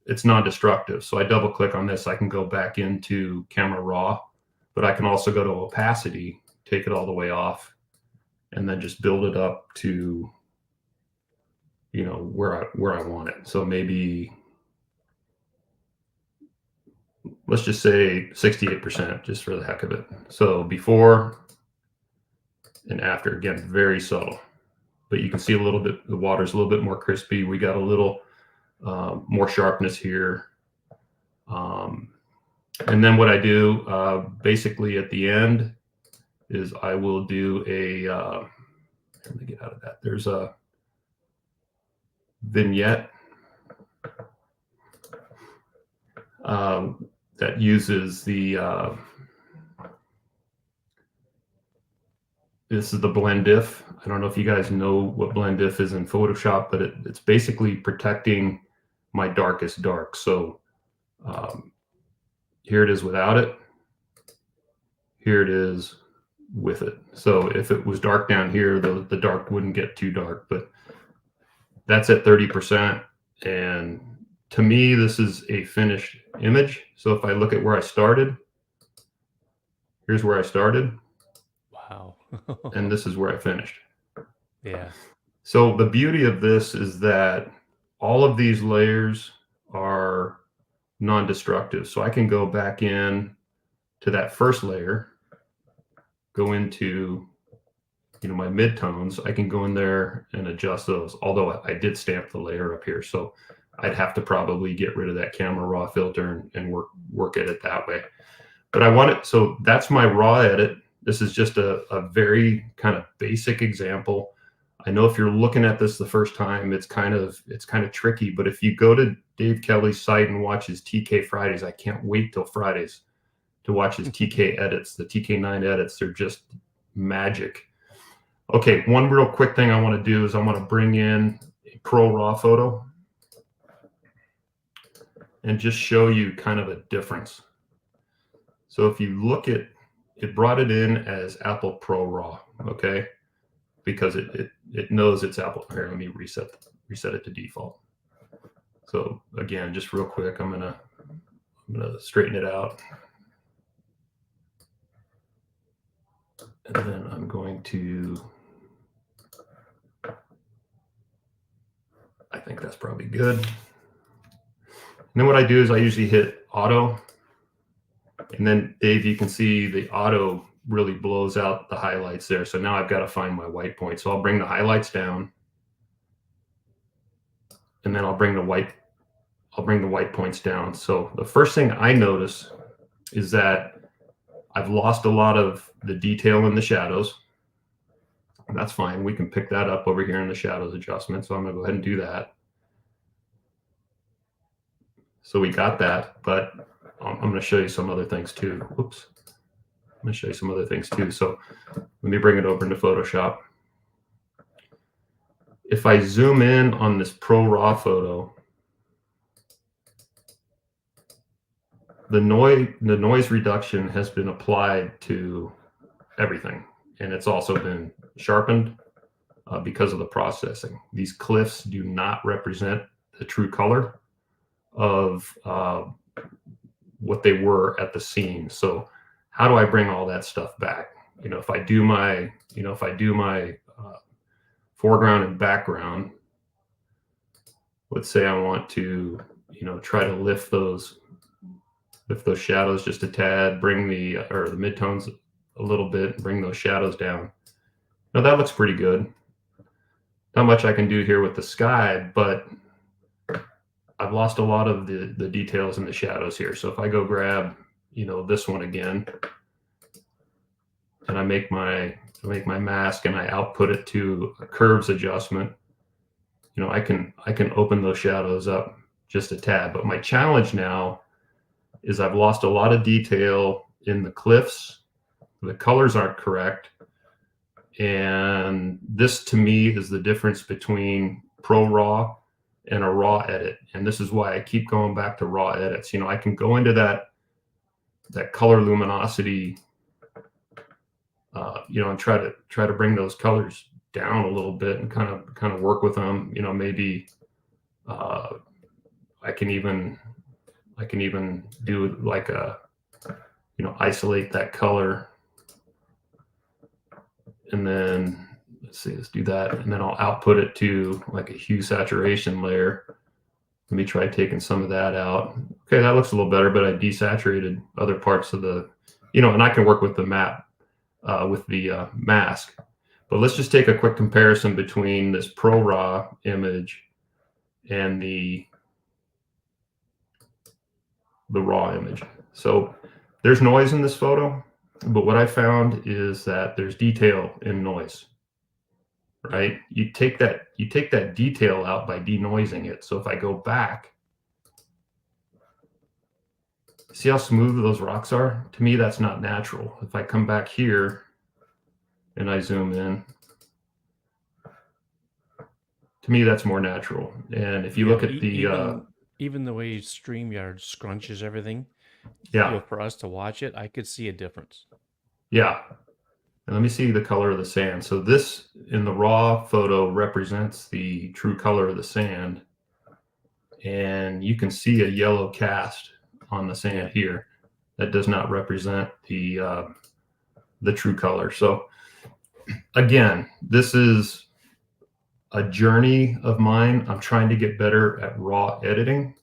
[SPEAKER 3] It's non-destructive. So I double click on this. I can go back into camera raw, but I can also go to opacity, take it all the way off, and then just build it up to, where I want it. So maybe, let's just say 68%, just for the heck of it. So before and after, again, very subtle, but you can see a little bit, the water's a little bit more crispy. We got a little more sharpness here. And then what I do basically at the end is I will do let me get out of that. There's a vignette that uses this is the blend diff. I don't know if you guys know what blend diff is in Photoshop, but it's basically protecting my darkest dark. So here it is without it. Here it is with it. So if it was dark down here, the dark wouldn't get too dark, but that's at 30%. And to me, this is a finished image. So if I look at where I started, here's where I started.
[SPEAKER 1] Wow.
[SPEAKER 3] And this is where I finished.
[SPEAKER 1] Yeah.
[SPEAKER 3] So the beauty of this is that all of these layers are non-destructive. So I can go back in to that first layer, go into my midtones. I can go in there and adjust those, although I did stamp the layer up here. So I'd have to probably get rid of that camera raw filter and work at it that way. But I want it, so that's my raw edit. This is just a very kind of basic example. I know if you're looking at this the first time, it's kind of tricky, but if you go to Dave Kelly's site and watch his TK Fridays, I can't wait till Fridays to watch his TK edits. The TK9 edits, they're just magic. Okay, one real quick thing I want to do is I want to bring in a ProRaw photo. and just show you kind of a difference. So if you look at it, brought it in as Apple ProRaw, okay? Because it knows it's Apple. Here, let me reset it to default. So again, just real quick, I'm gonna straighten it out. And then I'm going to, I think that's probably good. And then what I do is I usually hit auto. And then Dave, you can see the auto really blows out the highlights there. So now I've got to find my white point. So I'll bring the highlights down. And then I'll bring the white points down. So the first thing I notice is that I've lost a lot of the detail in the shadows. And that's fine. We can pick that up over here in the shadows adjustment. So I'm going to go ahead and do that. So we got that, but I'm going to show you some other things too. Oops. I'm going to show you some other things too. So let me bring it over into Photoshop. If I zoom in on this ProRaw photo, the noise reduction has been applied to everything, and it's also been sharpened because of the processing. These cliffs do not represent the true color of what they were at the scene. So how do I bring all that stuff back? If I do my foreground and background, let's say I want to try to lift those shadows just a tad, bring the midtones a little bit, bring those shadows down. Now that looks pretty good. Not much I can do here with the sky, but I've lost a lot of the details in the shadows here. So if I go grab, this one again, and I make my mask and I output it to a curves adjustment, I can open those shadows up just a tad. But my challenge now is I've lost a lot of detail in the cliffs. The colors aren't correct. And this to me is the difference between ProRaw and a raw edit. And this is why I keep going back to raw edits. I can go into that color luminosity, and try to bring those colors down a little bit and kind of work with them. Maybe I can even do like a, isolate that color, and then let's do that, and then I'll output it to like a hue saturation layer. Let me try taking some of that out. Okay, that looks a little better, but I desaturated other parts of the, and I can work with the map, with the mask. But let's just take a quick comparison between this ProRaw image and the raw image. So there's noise in this photo, but what I found is that there's detail in noise. Right? You take that detail out by denoising it. So if I go back, see how smooth those rocks are? To me, that's not natural. If I come back here and I zoom in, to me, that's more natural. And if you look at the
[SPEAKER 1] even the way StreamYard scrunches everything,
[SPEAKER 3] yeah,
[SPEAKER 1] for us to watch it, I could see a difference.
[SPEAKER 3] Yeah. And let me see the color of the sand. So this in the raw photo represents the true color of the sand. And you can see a yellow cast on the sand here. That does not represent the true color. So again, this is a journey of mine. I'm trying to get better at raw editing,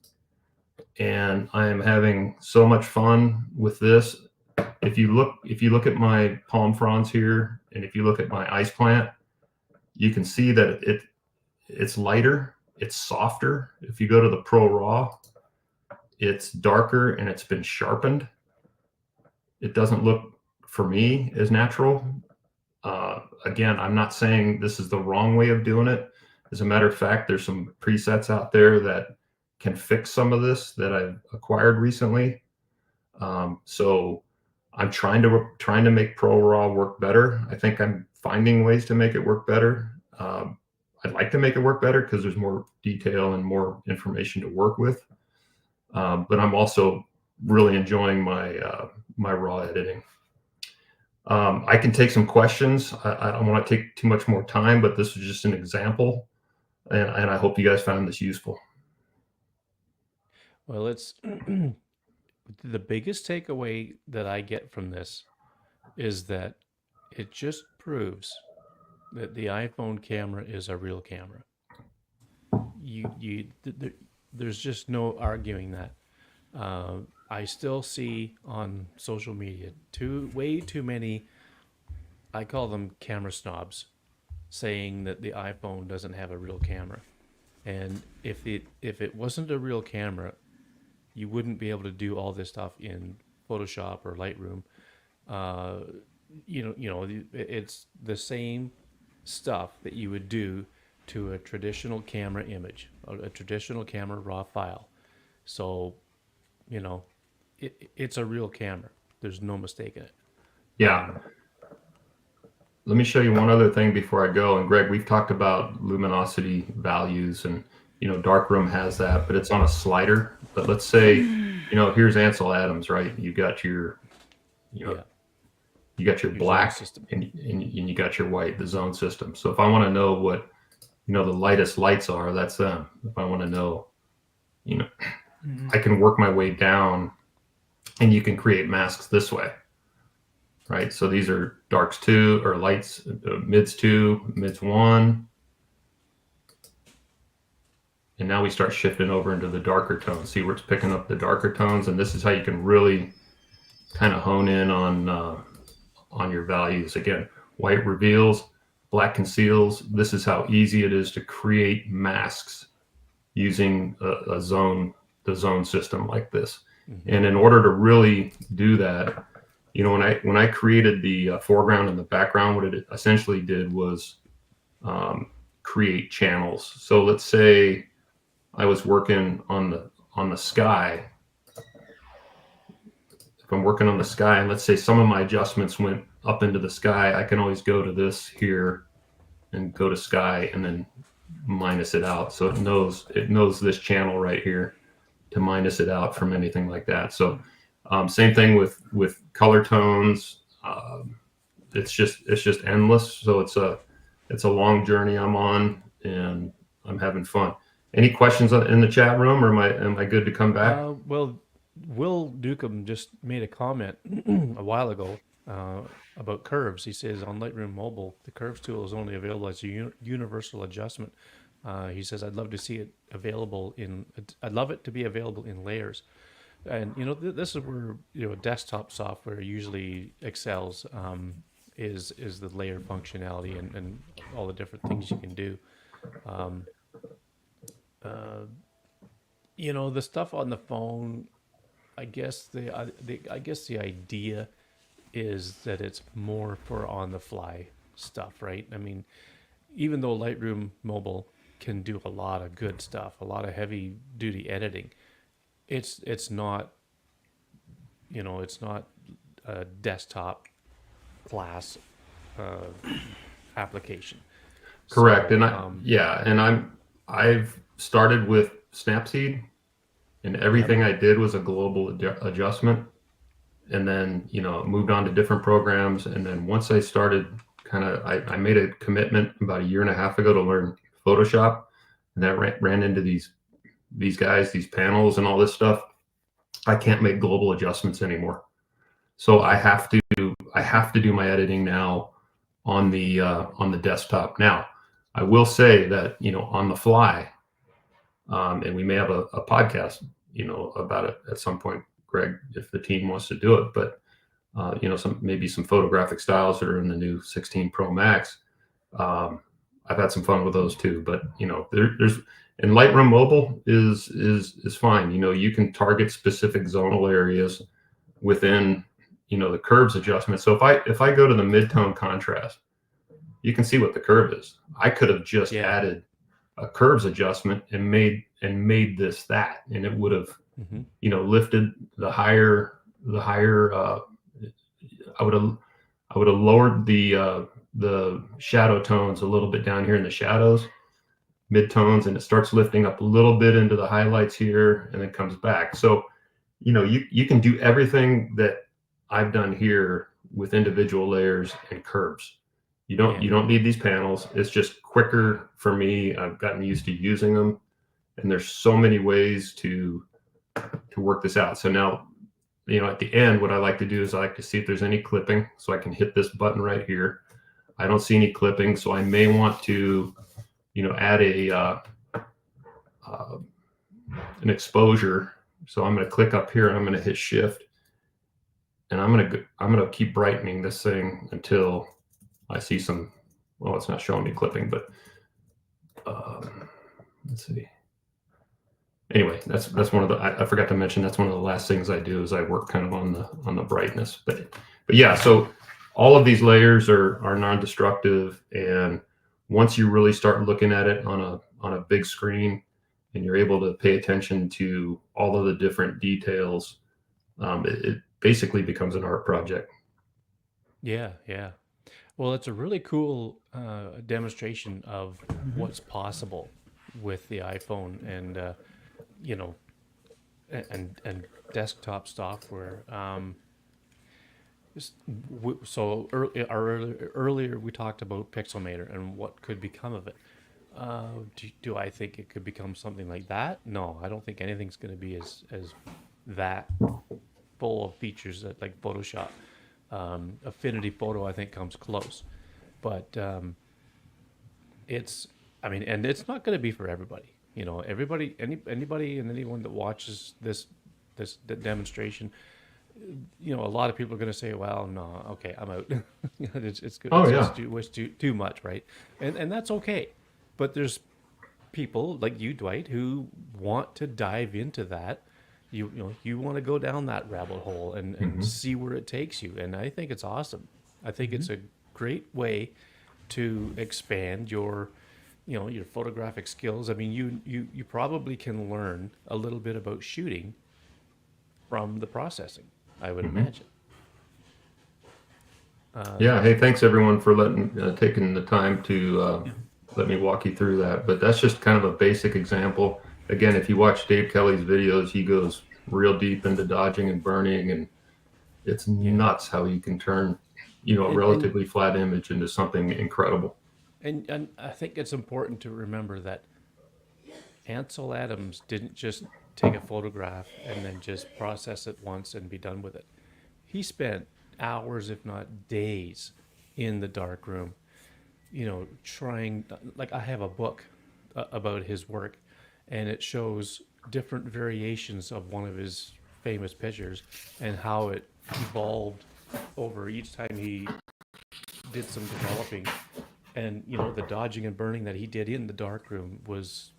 [SPEAKER 3] and I am having so much fun with this. If you look at my palm fronds here, and if you look at my ice plant, you can see that it's lighter, it's softer. If you go to the ProRaw, it's darker and it's been sharpened. It doesn't look, for me, as natural. Again, I'm not saying this is the wrong way of doing it. As a matter of fact, there's some presets out there that can fix some of this that I've acquired recently. So I'm trying to make ProRaw work better. I think I'm finding ways to make it work better. I'd like to make it work better because there's more detail and more information to work with. but I'm also really enjoying my raw editing. I can take some questions. I don't want to take too much more time, but this is just an example, and I hope you guys found this useful.
[SPEAKER 1] Well, it's the biggest takeaway that I get from this is that it just proves that the iPhone camera is a real camera. There's just no arguing that. I still see on social media way too many, I call them camera snobs, saying that the iPhone doesn't have a real camera. And if it wasn't a real camera, you wouldn't be able to do all this stuff in Photoshop or Lightroom. It's the same stuff that you would do to a traditional camera image, a traditional camera raw file. So, it's a real camera. There's no mistake in it.
[SPEAKER 3] Yeah. Let me show you one other thing before I go. And Greg, we've talked about luminosity values, and Darkroom has that, but it's on a slider. But let's say, here's Ansel Adams, right? You got your, you got your black
[SPEAKER 1] system.
[SPEAKER 3] and you got your white, the zone system. So if I want to know what, the lightest lights are, that's them. If I want to know, I can work my way down, and you can create masks this way, right? So these are darks 2 or lights, mids 2, mids 1. And now we start shifting over into the darker tones. See where it's picking up the darker tones, and this is how you can really kind of hone in on your values. Again, white reveals, black conceals. This is how easy it is to create masks using the zone system like this. Mm-hmm. And in order to really do that, when I created the foreground and the background, what it essentially did was create channels. So let's say I was working on the sky. If I'm working on the sky, and let's say some of my adjustments went up into the sky, I can always go to this here and go to sky and then minus it out. So it knows this channel right here to minus it out from anything like that. So same thing with color tones. It's just endless. So it's a long journey I'm on, and I'm having fun. Any questions in the chat room, or am I good to come back?
[SPEAKER 1] Well, Will Dukem just made a comment a while ago about curves. He says on Lightroom Mobile, the curves tool is only available as a universal adjustment. He says, I'd love to see it available I'd love it to be available in layers. And, this is where, desktop software usually excels, is the layer functionality and all the different things you can do. The stuff on the phone, I guess the idea is that it's more for on the fly stuff, right? I mean, even though Lightroom Mobile can do a lot of good stuff, a lot of heavy duty editing, it's not a desktop class application.
[SPEAKER 3] Correct.
[SPEAKER 1] So,
[SPEAKER 3] and I've started with Snapseed, and everything I did was a global adjustment, and then moved on to different programs. And then once I started I made a commitment about 1.5 years ago to learn Photoshop, and that ran into these guys, these panels and all this stuff. I can't make global adjustments anymore. So I have to do my editing now on the desktop. Now, I will say that, on the fly, and we may have a podcast, about it at some point, Greg, if the team wants to do it, but maybe some photographic styles that are in the new 16 Pro Max. I've had some fun with those too, but there's and Lightroom Mobile is fine. You can target specific zonal areas within the curves adjustment. So if I go to the mid-tone contrast, you can see what the curve is. I could have just added a curves adjustment and made this that, and it would have lifted the higher. I would have lowered the shadow tones a little bit down here in the shadows, midtones, and it starts lifting up a little bit into the highlights here and then comes back. So, you can do everything that I've done here with individual layers and curves. You don't need these panels. It's just quicker for me. I've gotten used to using them, and there's so many ways to work this out. So now, at the end, what I like to do is I like to see if there's any clipping, so I can hit this button right here. I don't see any clipping, so I may want to, add an exposure. So I'm going to click up here and I'm going to hit Shift, and I'm going to keep brightening this thing until I see some. Well, it's not showing me clipping, but let's see. Anyway, that's one of the. I forgot to mention that's one of the last things I do is I work kind of on the brightness. But yeah, so all of these layers are non-destructive, and once you really start looking at it on a big screen, and you're able to pay attention to all of the different details, it basically becomes an art project.
[SPEAKER 1] Yeah, yeah. Well, it's a really cool demonstration of what's possible with the iPhone and and desktop software. Earlier we talked about Pixelmator and what could become of it. Do I think it could become something like that? No, I don't think anything's going to be as that full of features that like Photoshop. Affinity Photo, I think, comes close, but and it's not going to be for everybody. Anybody and anyone that watches this demonstration, a lot of people are going to say, "Well, no, okay, I'm out." It's good.
[SPEAKER 3] Oh,
[SPEAKER 1] it's
[SPEAKER 3] yeah.
[SPEAKER 1] just too much, right? And that's okay. But there's people like you, Dwight, who want to dive into that. You want to go down that rabbit hole and see where it takes you. And I think it's awesome. I think it's a great way to expand your photographic skills. I mean, you probably can learn a little bit about shooting from the processing, I would imagine.
[SPEAKER 3] Yeah. Hey, thanks everyone for taking the time to let me walk you through that. But that's just kind of a basic example. Again, if you watch Dave Kelly's videos, he goes real deep into dodging and burning, and it's nuts how you can turn, a relatively flat image into something incredible.
[SPEAKER 1] And I think it's important to remember that Ansel Adams didn't just take a photograph and then just process it once and be done with it. He spent hours, if not days, in the dark room, trying. Like I have a book about his work, and it shows different variations of one of his famous pictures and how it evolved over each time he did some developing. And the dodging and burning that he did in the darkroom was,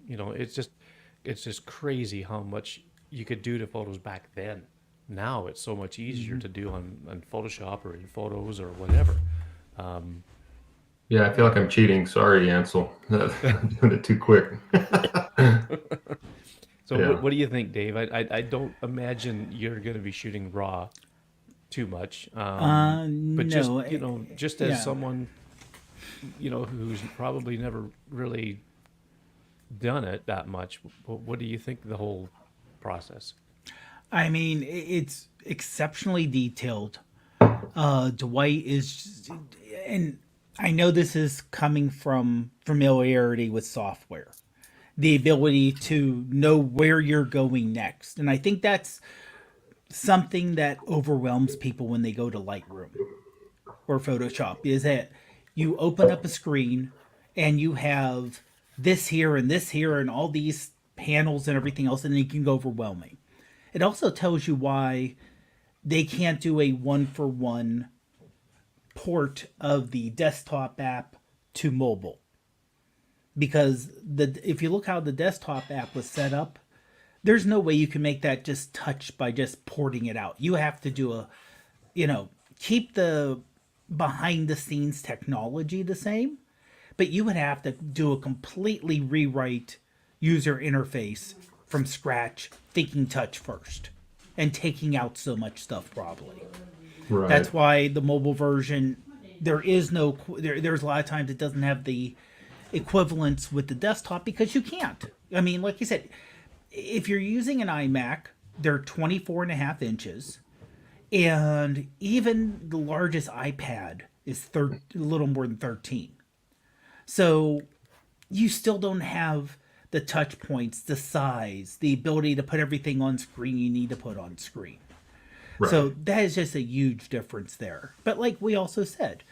[SPEAKER 1] it's just crazy how much you could do to photos back then. Now it's so much easier to do on Photoshop or in Photos or whatever.
[SPEAKER 3] Yeah, I feel like I'm cheating. Sorry, Ansel. I'm doing it too quick.
[SPEAKER 1] So
[SPEAKER 3] Yeah.
[SPEAKER 1] what do you think, Dave? I don't imagine you're going to be shooting raw too much. But just,
[SPEAKER 2] no,
[SPEAKER 1] just as
[SPEAKER 2] yeah.
[SPEAKER 1] someone, who's probably never really done it that much, what do you think of the whole process?
[SPEAKER 2] I mean, it's exceptionally detailed. Dwight is, and I know this is coming from familiarity with software, the ability to know where you're going next. And I think that's something that overwhelms people when they go to Lightroom or Photoshop is that you open up a screen and you have this here and all these panels and everything else, and it can go overwhelming. It also tells you why they can't do a one-for-one port of the desktop app to mobile. Because if you look how the desktop app was set up, there's no way you can make that just touch by just porting it out. You have to do keep the behind the scenes technology the same, but you would have to do a completely rewrite user interface from scratch, thinking touch first, and taking out so much stuff probably.
[SPEAKER 3] Right.
[SPEAKER 2] That's why the mobile version, there's a lot of times it doesn't have the equivalence with the desktop because you can't. I mean, like you said, if you're using an iMac, they're 24.5 inches, and even the largest iPad is a little more than 13. So you still don't have the touch points, the size, the ability to put everything on screen you need to put on screen.
[SPEAKER 3] Right.
[SPEAKER 2] So that is just a huge difference there. But like we also said,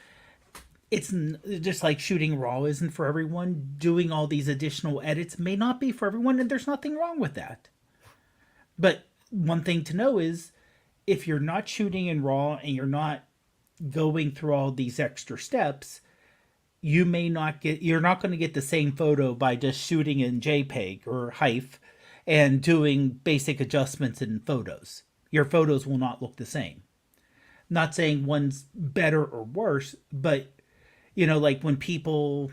[SPEAKER 2] just like shooting raw isn't for everyone. Doing all these additional edits may not be for everyone, and there's nothing wrong with that. But one thing to know is if you're not shooting in raw and you're not going through all these extra steps, you're not going to get the same photo by just shooting in JPEG or HEIF and doing basic adjustments in photos. Your photos will not look the same. Not saying one's better or worse, but like when people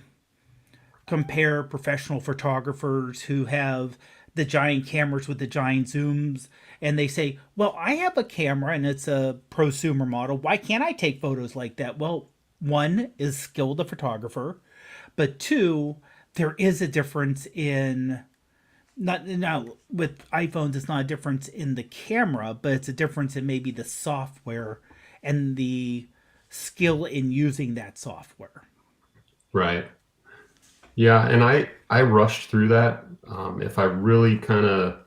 [SPEAKER 2] compare professional photographers who have the giant cameras with the giant zooms, and they say, well, I have a camera and it's a prosumer model. Why can't I take photos like that? Well, one is skill the photographer, but two, there is a difference in not now with iPhones. It's not a difference in the camera, but it's a difference in maybe the software and the skill in using that software.
[SPEAKER 3] Right. Yeah, and I rushed through that. If I really kind of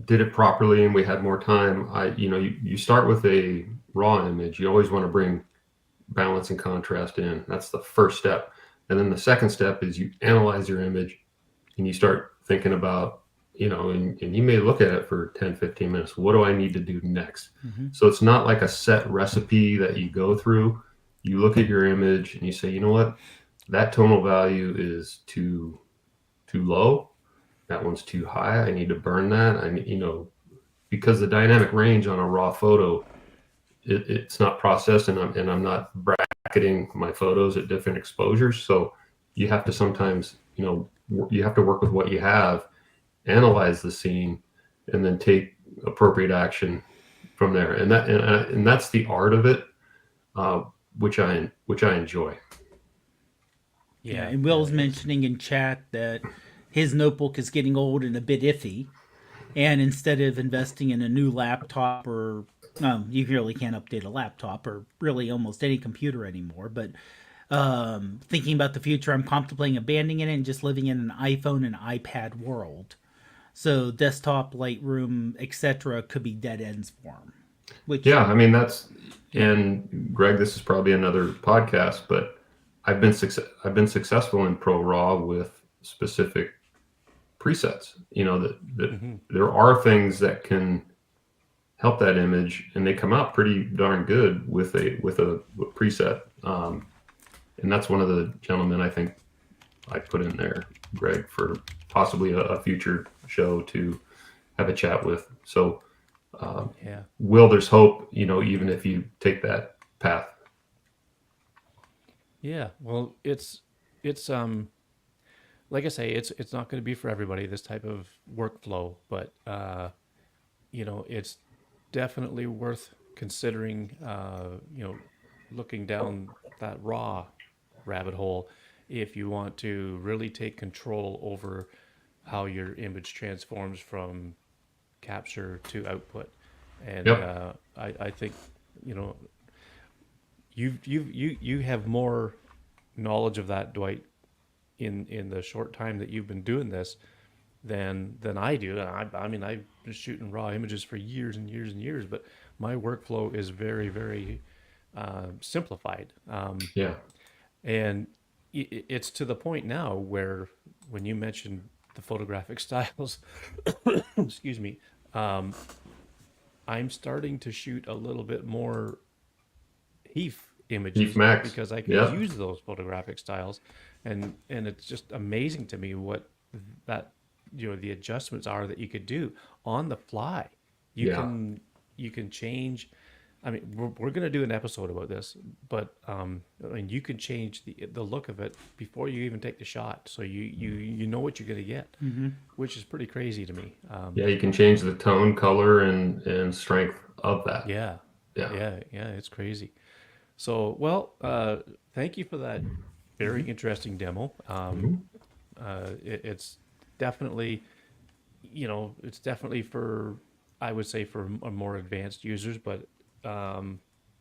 [SPEAKER 3] did it properly and we had more time, you start with a raw image. You always want to bring balance and contrast in. That's the first step. And then the second step is you analyze your image and you start thinking about, and you may look at it for 10, 15 minutes. What do I need to do next? So it's not like a set recipe that you go through. You look at your image and you say, you know what? That tonal value is too low. That one's too high. I need to burn that. Because the dynamic range on a raw photo, it's not processed, and I'm not bracketing my photos at different exposures. So you have to sometimes, you have to work with what you have, analyze the scene, and then take appropriate action from there. And that's the art of it, which I enjoy.
[SPEAKER 2] Yeah, and Will's mentioning in chat that his notebook is getting old and a bit iffy, and instead of investing in a new laptop or you really can't update a laptop or really almost any computer anymore, but thinking about the future, I'm contemplating abandoning it and just living in an iPhone and iPad world. So desktop, Lightroom, etc. could be dead ends for him. Which
[SPEAKER 3] And Greg, this is probably another podcast, but I've been successful in ProRaw with specific presets. There are things that can help that image, and they come out pretty darn good with a preset. And that's one of the gentlemen I think I put in there, Greg, for possibly a future show to have a chat with. So, Will, there's hope, even if you take that path.
[SPEAKER 1] Yeah, well, it's like I say, it's not going to be for everybody, this type of workflow, but it's definitely worth considering. Looking down that raw rabbit hole if you want to really take control over how your image transforms from capture to output. And
[SPEAKER 3] Yep.
[SPEAKER 1] I think you have more knowledge of that, Dwight, in the short time that you've been doing this than I do. I mean, I've been shooting raw images for years and years and years, but my workflow is very, very simplified.
[SPEAKER 3] Yeah.
[SPEAKER 1] And it's to the point now where when you mentioned the photographic styles, excuse me, I'm starting to shoot a little bit more HEIF images
[SPEAKER 3] HEIF Max.
[SPEAKER 1] because I can
[SPEAKER 3] Yeah.
[SPEAKER 1] use those photographic styles, and it's just amazing to me what that the adjustments are that you could do on the fly.
[SPEAKER 3] Yeah.
[SPEAKER 1] You can change. I mean, we're going to do an episode about this, but I mean, you can change the look of it before you even take the shot, so you know what you're going to get, which is pretty crazy to me.
[SPEAKER 3] Yeah, you can change the tone, color, and strength of that.
[SPEAKER 1] Yeah,
[SPEAKER 3] Yeah.
[SPEAKER 1] yeah, it's crazy. So, well, thank you for that very interesting demo. It's definitely, it's definitely for, I would say, for more advanced users, but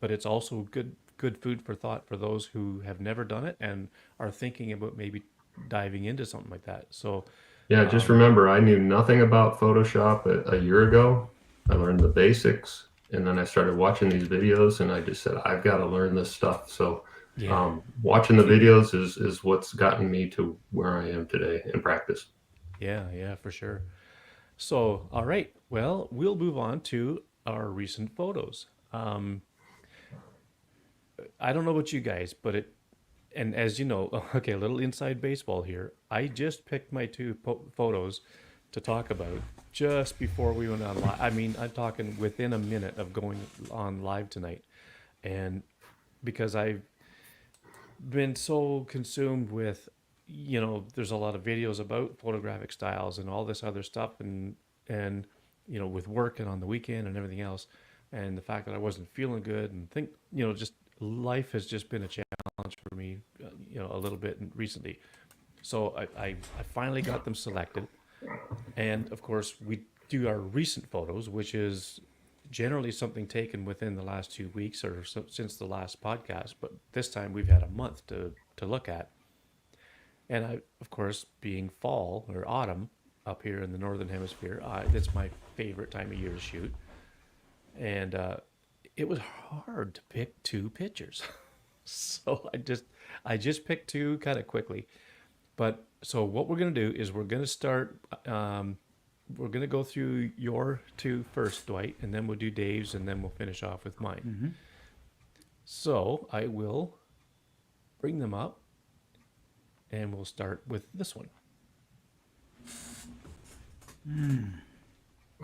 [SPEAKER 1] it's also good food for thought for those who have never done it and are thinking about maybe diving into something like that. So
[SPEAKER 3] Yeah, just remember, I knew nothing about Photoshop a year ago. I learned the basics, and then I started watching these videos, and I just said, I've got to learn this stuff. So,
[SPEAKER 1] yeah,
[SPEAKER 3] watching the videos is what's gotten me to where I am today in practice.
[SPEAKER 1] yeah, for sure. So, all right, well, we'll move on to our recent photos. I don't know about you guys, but and as you know, okay, a little inside baseball here. I just picked my two photos to talk about just before we went on live. I mean, I'm talking within a minute of going on live tonight. And because I've been so consumed with, there's a lot of videos about photographic styles and all this other stuff, and with work and on the weekend and everything else, and the fact that I wasn't feeling good and just life has just been a challenge for me, a little bit recently. So I finally got them selected, and of course we do our recent photos, which is generally something taken within the last 2 weeks or so, since the last podcast. But this time we've had a month to look at, and of course, being fall or autumn up here in the northern hemisphere, that's my favorite time of year to shoot, and it was hard to pick two pictures. So I just picked two kind of quickly. But so what we're gonna do is we're gonna start. We're gonna go through your two first, Dwight, and then we'll do Dave's, and then we'll finish off with mine. So I will bring them up, and we'll start with this one.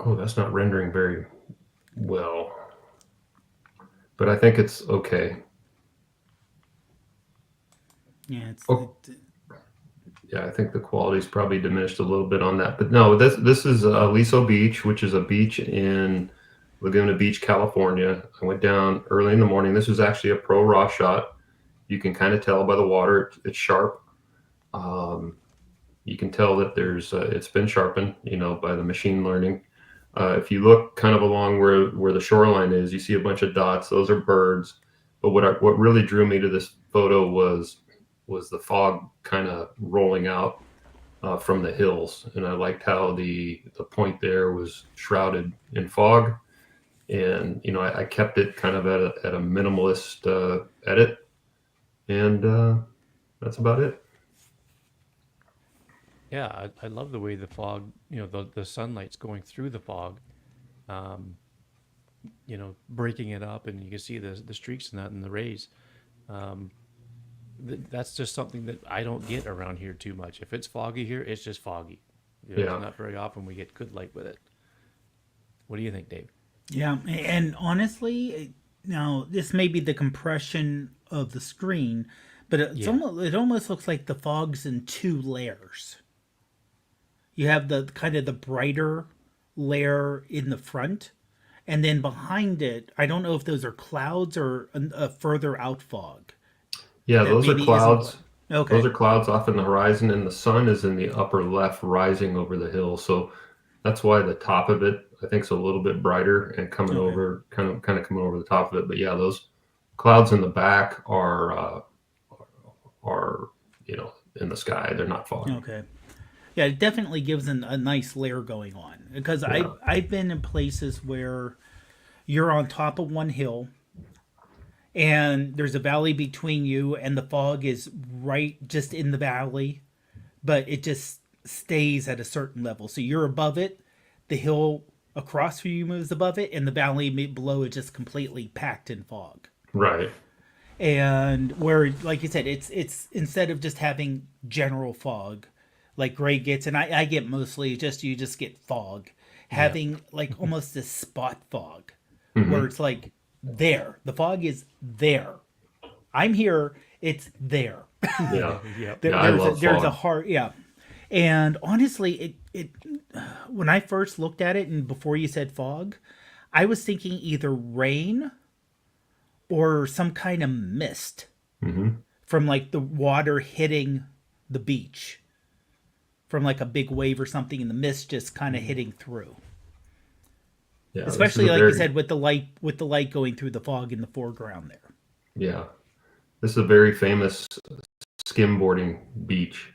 [SPEAKER 3] Oh, that's not rendering very well, but I think it's okay.
[SPEAKER 2] Yeah,
[SPEAKER 3] Yeah, I think the quality's probably diminished a little bit on that. But no, this is Aliso Beach, which is a beach in Laguna Beach, California. I went down early in the morning. This was actually a ProRaw shot. You can kind of tell by the water; it's sharp. You can tell that it's been sharpened, by the machine learning. If you look kind of along where the shoreline is, you see a bunch of dots. Those are birds. But what really drew me to this photo was the fog kind of rolling out from the hills, and I liked how the point there was shrouded in fog, and I kept it kind of at a minimalist edit, and that's about it.
[SPEAKER 1] Yeah, I love the way the fog, the sunlight's going through the fog, um, breaking it up, and you can see the streaks in that and the rays. Um, that's just something that I don't get around here too much. If it's foggy here, it's just foggy.
[SPEAKER 3] Yeah.
[SPEAKER 1] It's not very often we get good light with it. What do you think, Dave?
[SPEAKER 2] yeah, and honestly, now this may be the compression of the screen, but
[SPEAKER 1] Yeah.
[SPEAKER 2] it almost looks like the fog's in two layers. You have the kind of the brighter layer in the front, and then behind it, I don't know if those are clouds or a further out fog.
[SPEAKER 3] Yeah,
[SPEAKER 2] That
[SPEAKER 3] those are
[SPEAKER 2] maybe
[SPEAKER 3] clouds.
[SPEAKER 2] isn't. Okay.
[SPEAKER 3] Those are clouds off in the horizon, and the sun is in the upper left, rising over the hill. So that's why the top of it, I think, is a little bit brighter and coming
[SPEAKER 2] Okay.
[SPEAKER 3] over, kind of coming over the top of it. But yeah, those clouds in the back are in the sky. They're not foggy.
[SPEAKER 2] Okay. Yeah, it definitely gives a nice layer going on because
[SPEAKER 3] Yeah.
[SPEAKER 2] I've been in places where you're on top of one hill and there's a valley between you and the fog is right just in the valley, but it just stays at a certain level. So you're above it, the hill across from you moves above it, and the valley below is just completely packed in fog.
[SPEAKER 3] Right.
[SPEAKER 2] And where, like you said, it's instead of just having general fog like Gray gets, and I get mostly just you just get fog, having like almost this spot fog where it's like there, the fog is there, I'm here, it's there.
[SPEAKER 3] Yeah.
[SPEAKER 1] Yep.
[SPEAKER 2] There-
[SPEAKER 3] Yeah, I
[SPEAKER 2] there's
[SPEAKER 3] love
[SPEAKER 2] there's a
[SPEAKER 3] fog.
[SPEAKER 2] hard, yeah. And honestly, it when I first looked at it and before you said fog, I was thinking either rain or some kind of mist
[SPEAKER 3] Hmm.
[SPEAKER 2] from like the water hitting the beach, from like a big wave or something, and the mist just kind of hitting through.
[SPEAKER 3] Yeah, this is
[SPEAKER 2] Especially
[SPEAKER 3] a
[SPEAKER 2] like you
[SPEAKER 3] very
[SPEAKER 2] said, with the light going through the fog in the foreground there.
[SPEAKER 3] yeah, this is a very famous skimboarding beach.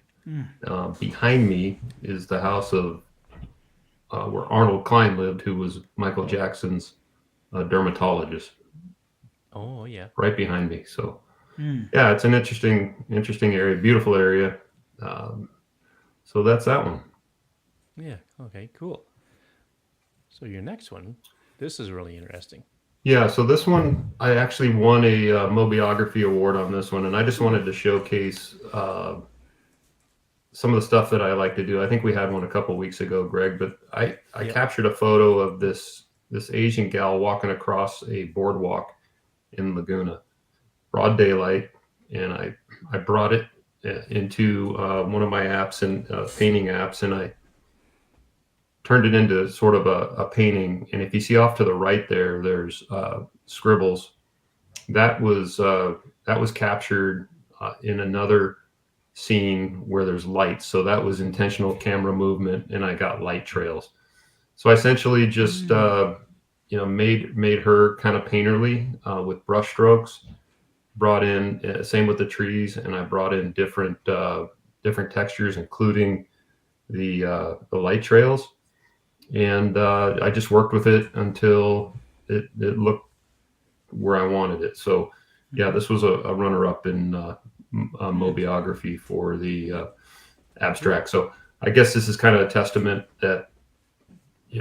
[SPEAKER 3] Behind me is the house of where Arnold Klein lived, who was Michael Jackson's dermatologist,
[SPEAKER 1] Oh yeah.
[SPEAKER 3] right behind me. So yeah, it's an interesting area, beautiful area. Um, so that's that one.
[SPEAKER 1] Yeah. Okay. Cool. So your next one, this is really interesting.
[SPEAKER 3] Yeah, so this one I actually won a Mobiography award on this one, and I just wanted to showcase some of the stuff that I like to do. I think we had one a couple weeks ago, Greg, but I
[SPEAKER 1] Yep.
[SPEAKER 3] captured a photo of this Asian gal walking across a boardwalk in Laguna, broad daylight, and I brought it into one of my apps and painting apps, and I turned it into sort of a painting. And if you see off to the right there, there's scribbles. That was captured in another scene where there's lights. So that was intentional camera movement, and I got light trails. So I essentially just made her kind of painterly with brush strokes. Brought in same with the trees, and I brought in different textures, including the light trails. And I just worked with it until it looked where I wanted it. So yeah, this was a runner up in Mobiography for the abstract. So I guess this is kind of a testament that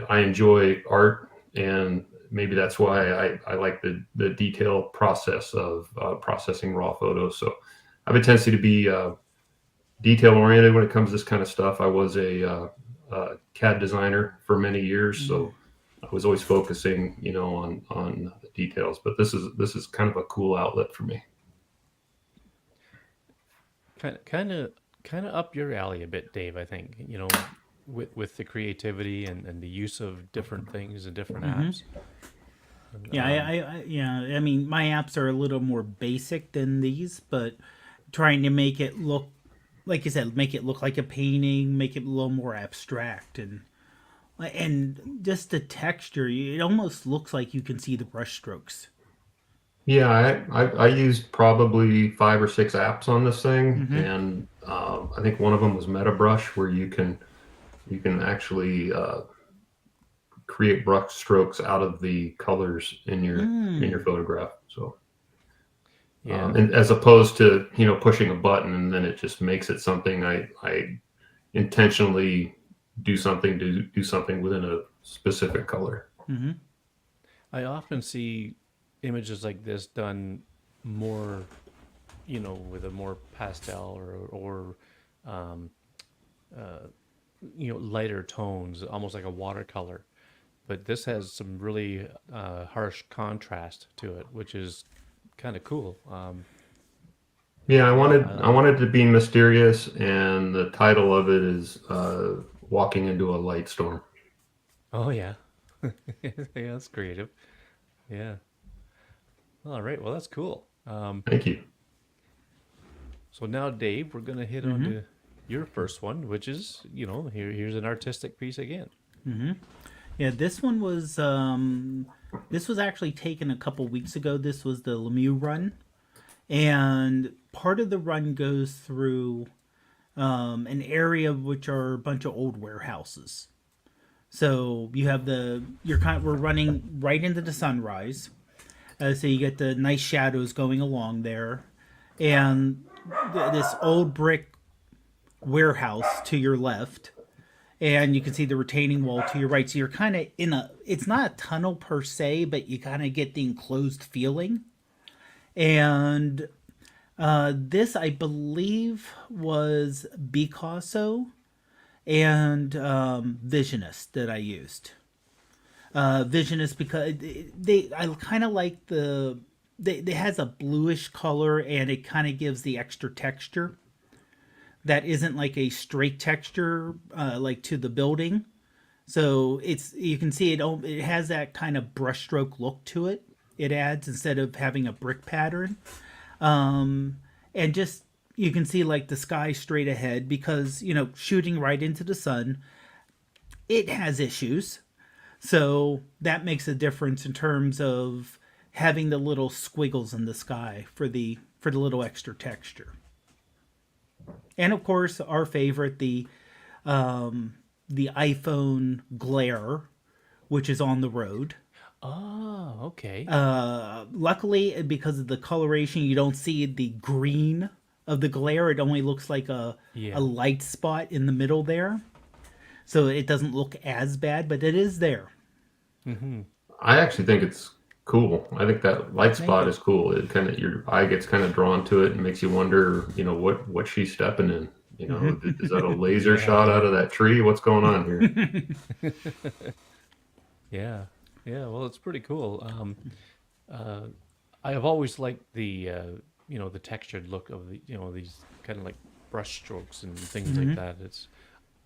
[SPEAKER 3] I enjoy art, and maybe that's why I like the detail process of processing raw photos. So I have a tendency to be detail oriented when it comes to this kind of stuff. I was a CAD designer for many years, so I was always focusing, on the details. But this is kind of a cool outlet for me.
[SPEAKER 1] Kind of up your alley a bit, Dave. I think with the creativity and the use of different things and different apps.
[SPEAKER 2] Yeah, I mean, my apps are a little more basic than these, but trying to make it look, like you said, make it look like a painting, make it a little more abstract, and just the texture. It almost looks like you can see the brush strokes.
[SPEAKER 3] Yeah, I used probably 5 or 6 apps on this thing, and I think one of them was MetaBrush, where you can actually create brush strokes out of the colors in your photograph. So
[SPEAKER 1] Yeah.
[SPEAKER 3] and as opposed to pushing a button and then it just makes it something, I intentionally do something within a specific color.
[SPEAKER 1] I often see images like this done more, with a more pastel or um, lighter tones, almost like a watercolor. But this has some really harsh contrast to it, which is kind of cool.
[SPEAKER 3] Yeah, I
[SPEAKER 1] Yeah,
[SPEAKER 3] wanted
[SPEAKER 1] I
[SPEAKER 3] I
[SPEAKER 1] like it.
[SPEAKER 3] wanted to be mysterious, and the title of it is "Walking into a Light Storm."
[SPEAKER 1] Oh yeah, yeah, that's creative. Yeah. All right. Well, that's cool.
[SPEAKER 3] Thank you.
[SPEAKER 1] So now, Dave, we're gonna hit on to your first one, which is, here's an artistic piece again.
[SPEAKER 2] Yeah, this was actually taken a couple weeks ago. This was the Lemieux run, and part of the run goes through an area which are a bunch of old warehouses. So you have we're running right into the sunrise, so you get the nice shadows going along there, and this old brick warehouse to your left, and you can see the retaining wall to your right. So you're kind of it's not a tunnel per se, but you kind of get the enclosed feeling. And this, I believe, was Picasso and Visionist that I used. Visionist because I kind of like they has a bluish color, and it kind of gives the extra texture that isn't like a straight texture like to the building. So you can see it has that kind of brushstroke look to it. It adds instead of having a brick pattern. Um, and just you can see like the sky straight ahead because shooting right into the sun, it has issues. So that makes a difference in terms of having the little squiggles in the sky for the little extra texture. And of course, our favorite, the iPhone glare, which is on the road.
[SPEAKER 1] Oh, okay.
[SPEAKER 2] Luckily, because of the coloration, you don't see the green of the glare. It only looks like a
[SPEAKER 1] Yeah.
[SPEAKER 2] light spot in the middle there. So it doesn't look as bad, but it is there.
[SPEAKER 3] I actually think it's cool. I think that light
[SPEAKER 2] Thank
[SPEAKER 3] spot
[SPEAKER 2] you.
[SPEAKER 3] is cool. It kind of your eye gets kind of drawn to it and makes you wonder, what she's stepping in. Is that a laser
[SPEAKER 1] Yeah,
[SPEAKER 3] shot out
[SPEAKER 1] yeah,
[SPEAKER 3] of that tree? What's going on here?
[SPEAKER 1] yeah, yeah. Well, it's pretty cool. Uh, I have always liked the textured look of these kind of like brush strokes and things like that.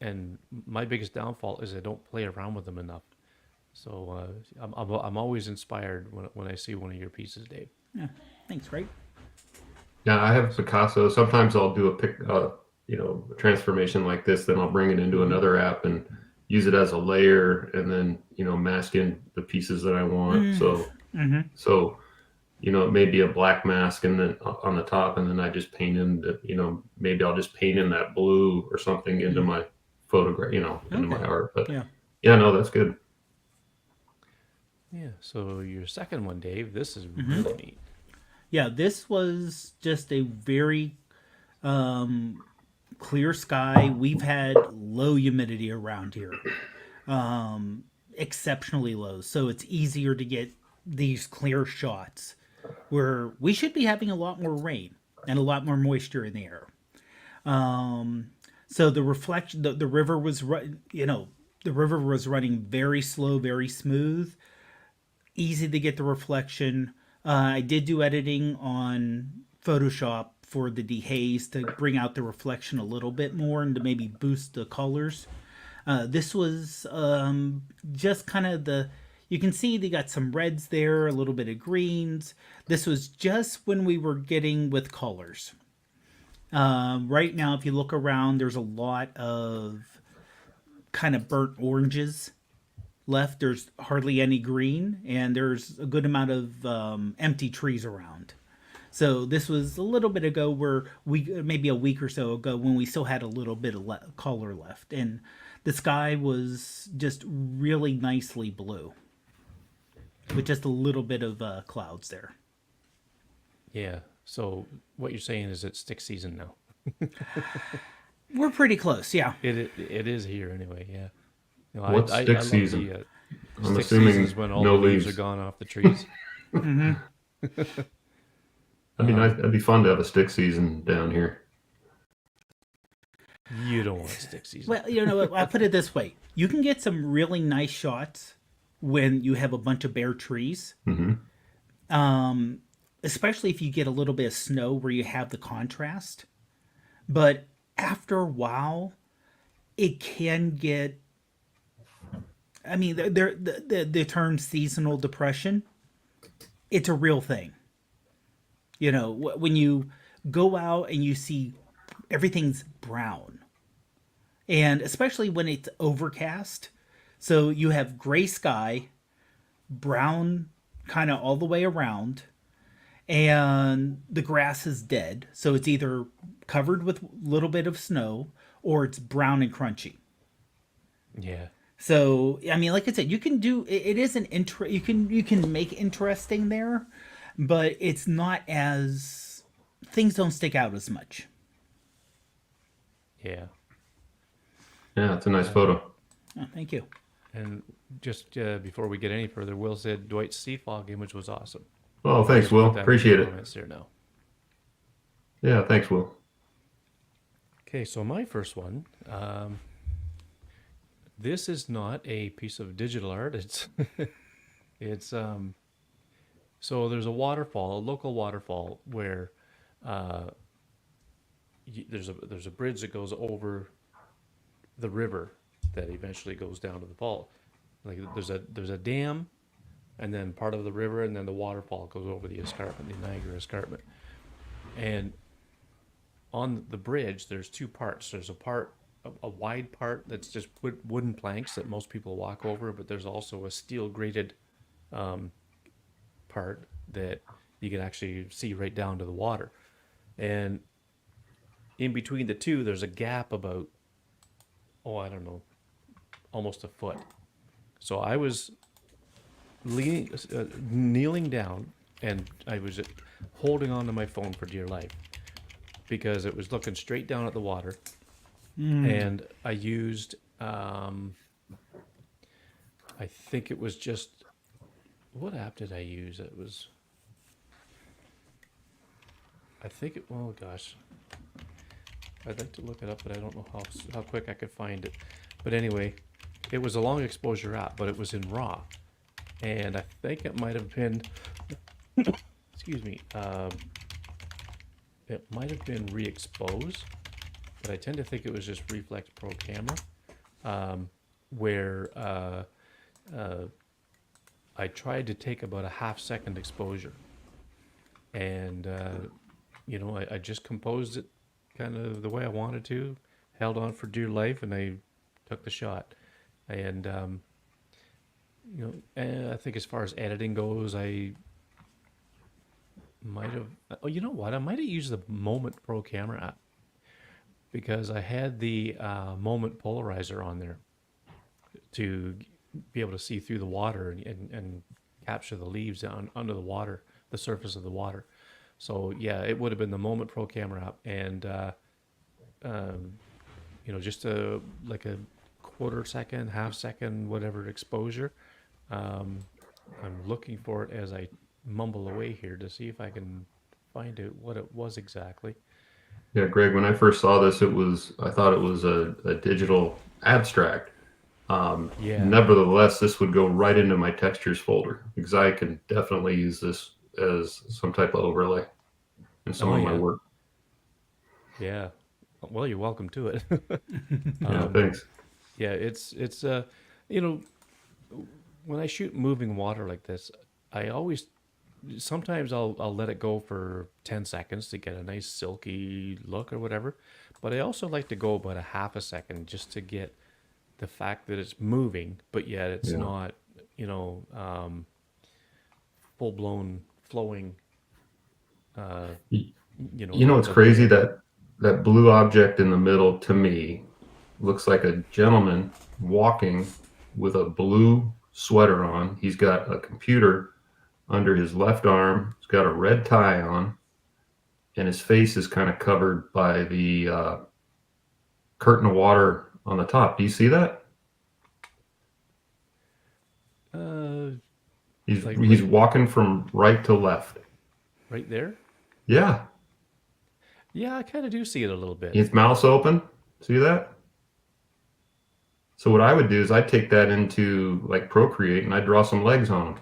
[SPEAKER 1] And my biggest downfall is I don't play around with them enough. So I'm always inspired when I see one of your pieces, Dave.
[SPEAKER 2] Yeah. Thanks, right?
[SPEAKER 3] Yeah, I have Picasso. Sometimes I'll do a transformation like this. Then I'll bring it into another app and use it as a layer, and then mask in the pieces that I want. So it may be a black mask and then on the top, and then I just paint in maybe I'll just paint in that blue or something into my photograph, into my
[SPEAKER 2] Okay.
[SPEAKER 3] art. But
[SPEAKER 2] Yeah.
[SPEAKER 3] yeah, no, that's good.
[SPEAKER 1] Yeah. So your second one, Dave, this is really neat.
[SPEAKER 2] Yeah, this was just a very clear sky. We've had low humidity around here, exceptionally low. So it's easier to get these clear shots where we should be having a lot more rain and a lot more moisture in the air. So the reflection, the river was, the river was running very slow, very smooth, easy to get the reflection. I did do editing on Photoshop for the dehaze to bring out the reflection a little bit more and to maybe boost the colors. This was just kind of you can see they got some reds there, a little bit of greens. This was just when we were getting with colors. Right now, if you look around, there's a lot of kind of burnt oranges left. There's hardly any green, and there's a good amount of empty trees around. So this was a little bit ago, where maybe a week or so ago, when we still had a little bit of color left, and the sky was just really nicely blue with just a little bit of clouds there.
[SPEAKER 1] Yeah. So what you're saying is it's stick season now.
[SPEAKER 2] We're pretty close, yeah.
[SPEAKER 1] It is here anyway. Yeah.
[SPEAKER 3] What's stick
[SPEAKER 1] I love
[SPEAKER 3] season?
[SPEAKER 1] the
[SPEAKER 3] I'm
[SPEAKER 1] stick
[SPEAKER 3] assuming
[SPEAKER 1] seasons when all
[SPEAKER 3] no
[SPEAKER 1] the leaves are
[SPEAKER 3] leaves.
[SPEAKER 1] gone off the trees.
[SPEAKER 3] That'd be fun to have a stick season down here.
[SPEAKER 1] You don't want stick season.
[SPEAKER 2] Well, I'll put it this way: you can get some really nice shots when you have a bunch of bare trees. Especially if you get a little bit of snow where you have the contrast. But after a while, it can get. I mean, the term seasonal depression, it's a real thing. When you go out and you see everything's brown, and especially when it's overcast, so you have gray sky, brown kind of all the way around, and the grass is dead, so it's either covered with a little bit of snow or it's brown and crunchy.
[SPEAKER 1] Yeah.
[SPEAKER 2] So I mean, like I said, you can do it is you can make interesting there, but it's not as things don't stick out as much.
[SPEAKER 1] Yeah.
[SPEAKER 3] Yeah, it's a nice photo.
[SPEAKER 2] Oh, thank you.
[SPEAKER 1] And just before we get any further, Will said Dwight's sea fog image was awesome.
[SPEAKER 3] Oh, thanks, Will.
[SPEAKER 1] Put that in the
[SPEAKER 3] Appreciate it.
[SPEAKER 1] comments there now.
[SPEAKER 3] Yeah, thanks, Will.
[SPEAKER 1] Okay, so my first one. This is not a piece of digital art. It's so there's a waterfall, a local waterfall where there's a bridge that goes over the river that eventually goes down to the fall. Like there's a dam, and then part of the river, and then the waterfall goes over the escarpment, the Niagara escarpment. And on the bridge, there's two parts. There's a wide part that's just wooden planks that most people walk over, but there's also a steel grated part that you can actually see right down to the water. And in between the two, there's a gap about, oh, I don't know, almost a foot. So I was kneeling down, and I was holding on to my phone for dear life because it was looking straight down at the water. And I used, I think it was just, what app did I use? It was, I think it, oh gosh, I'd like to look it up, but I don't know how quick I could find it. But anyway, it was a long exposure app, but it was in RAW. And I think it might have been, excuse me, it might have been re-exposed, but I tend to think it was just Reflex Pro Camera, where I tried to take about a half-second exposure. And, you know, I just composed it kind of the way I wanted to, held on for dear life, and I took the shot. And, you know, and I think as far as editing goes, I might have, oh, you know what? I might have used the Moment Pro Camera app because I had the Moment polarizer on there to be able to see through the water and capture the leaves under the water, the surface of the water. So yeah, it would have been the Moment Pro Camera app, and you know, just like a quarter second, half second, whatever exposure. I'm looking for it as I mumble away here to see if I can find out what it was exactly.
[SPEAKER 3] Yeah, Greg, when I first saw this, I thought it was a digital abstract.
[SPEAKER 1] Yeah.
[SPEAKER 3] Nevertheless, this would go right into my textures folder because I can definitely use this as some type of overlay in some of my work.
[SPEAKER 1] Yeah. Well, you're welcome to it.
[SPEAKER 3] Yeah, thanks.
[SPEAKER 1] Yeah, it's you know, when I shoot moving water like this, I always sometimes I'll let it go for 10 seconds to get a nice silky look or whatever, but I also like to go about a half a second just to get the fact that it's moving, but yet it's not, you know, full blown flowing.
[SPEAKER 3] You know, it's crazy that blue object in the middle to me looks like a gentleman walking with a blue sweater on. He's got a computer under his left arm. He's got a red tie on, and his face is kind of covered by the curtain of water on the top. Do you see that? He's
[SPEAKER 1] like
[SPEAKER 3] he's walking from right to left.
[SPEAKER 1] right there.
[SPEAKER 3] Yeah.
[SPEAKER 1] Yeah, I kind of do see it a little bit.
[SPEAKER 3] His mouth's open. See that? So what I would do is I'd take that into like Procreate and I'd draw some legs on him.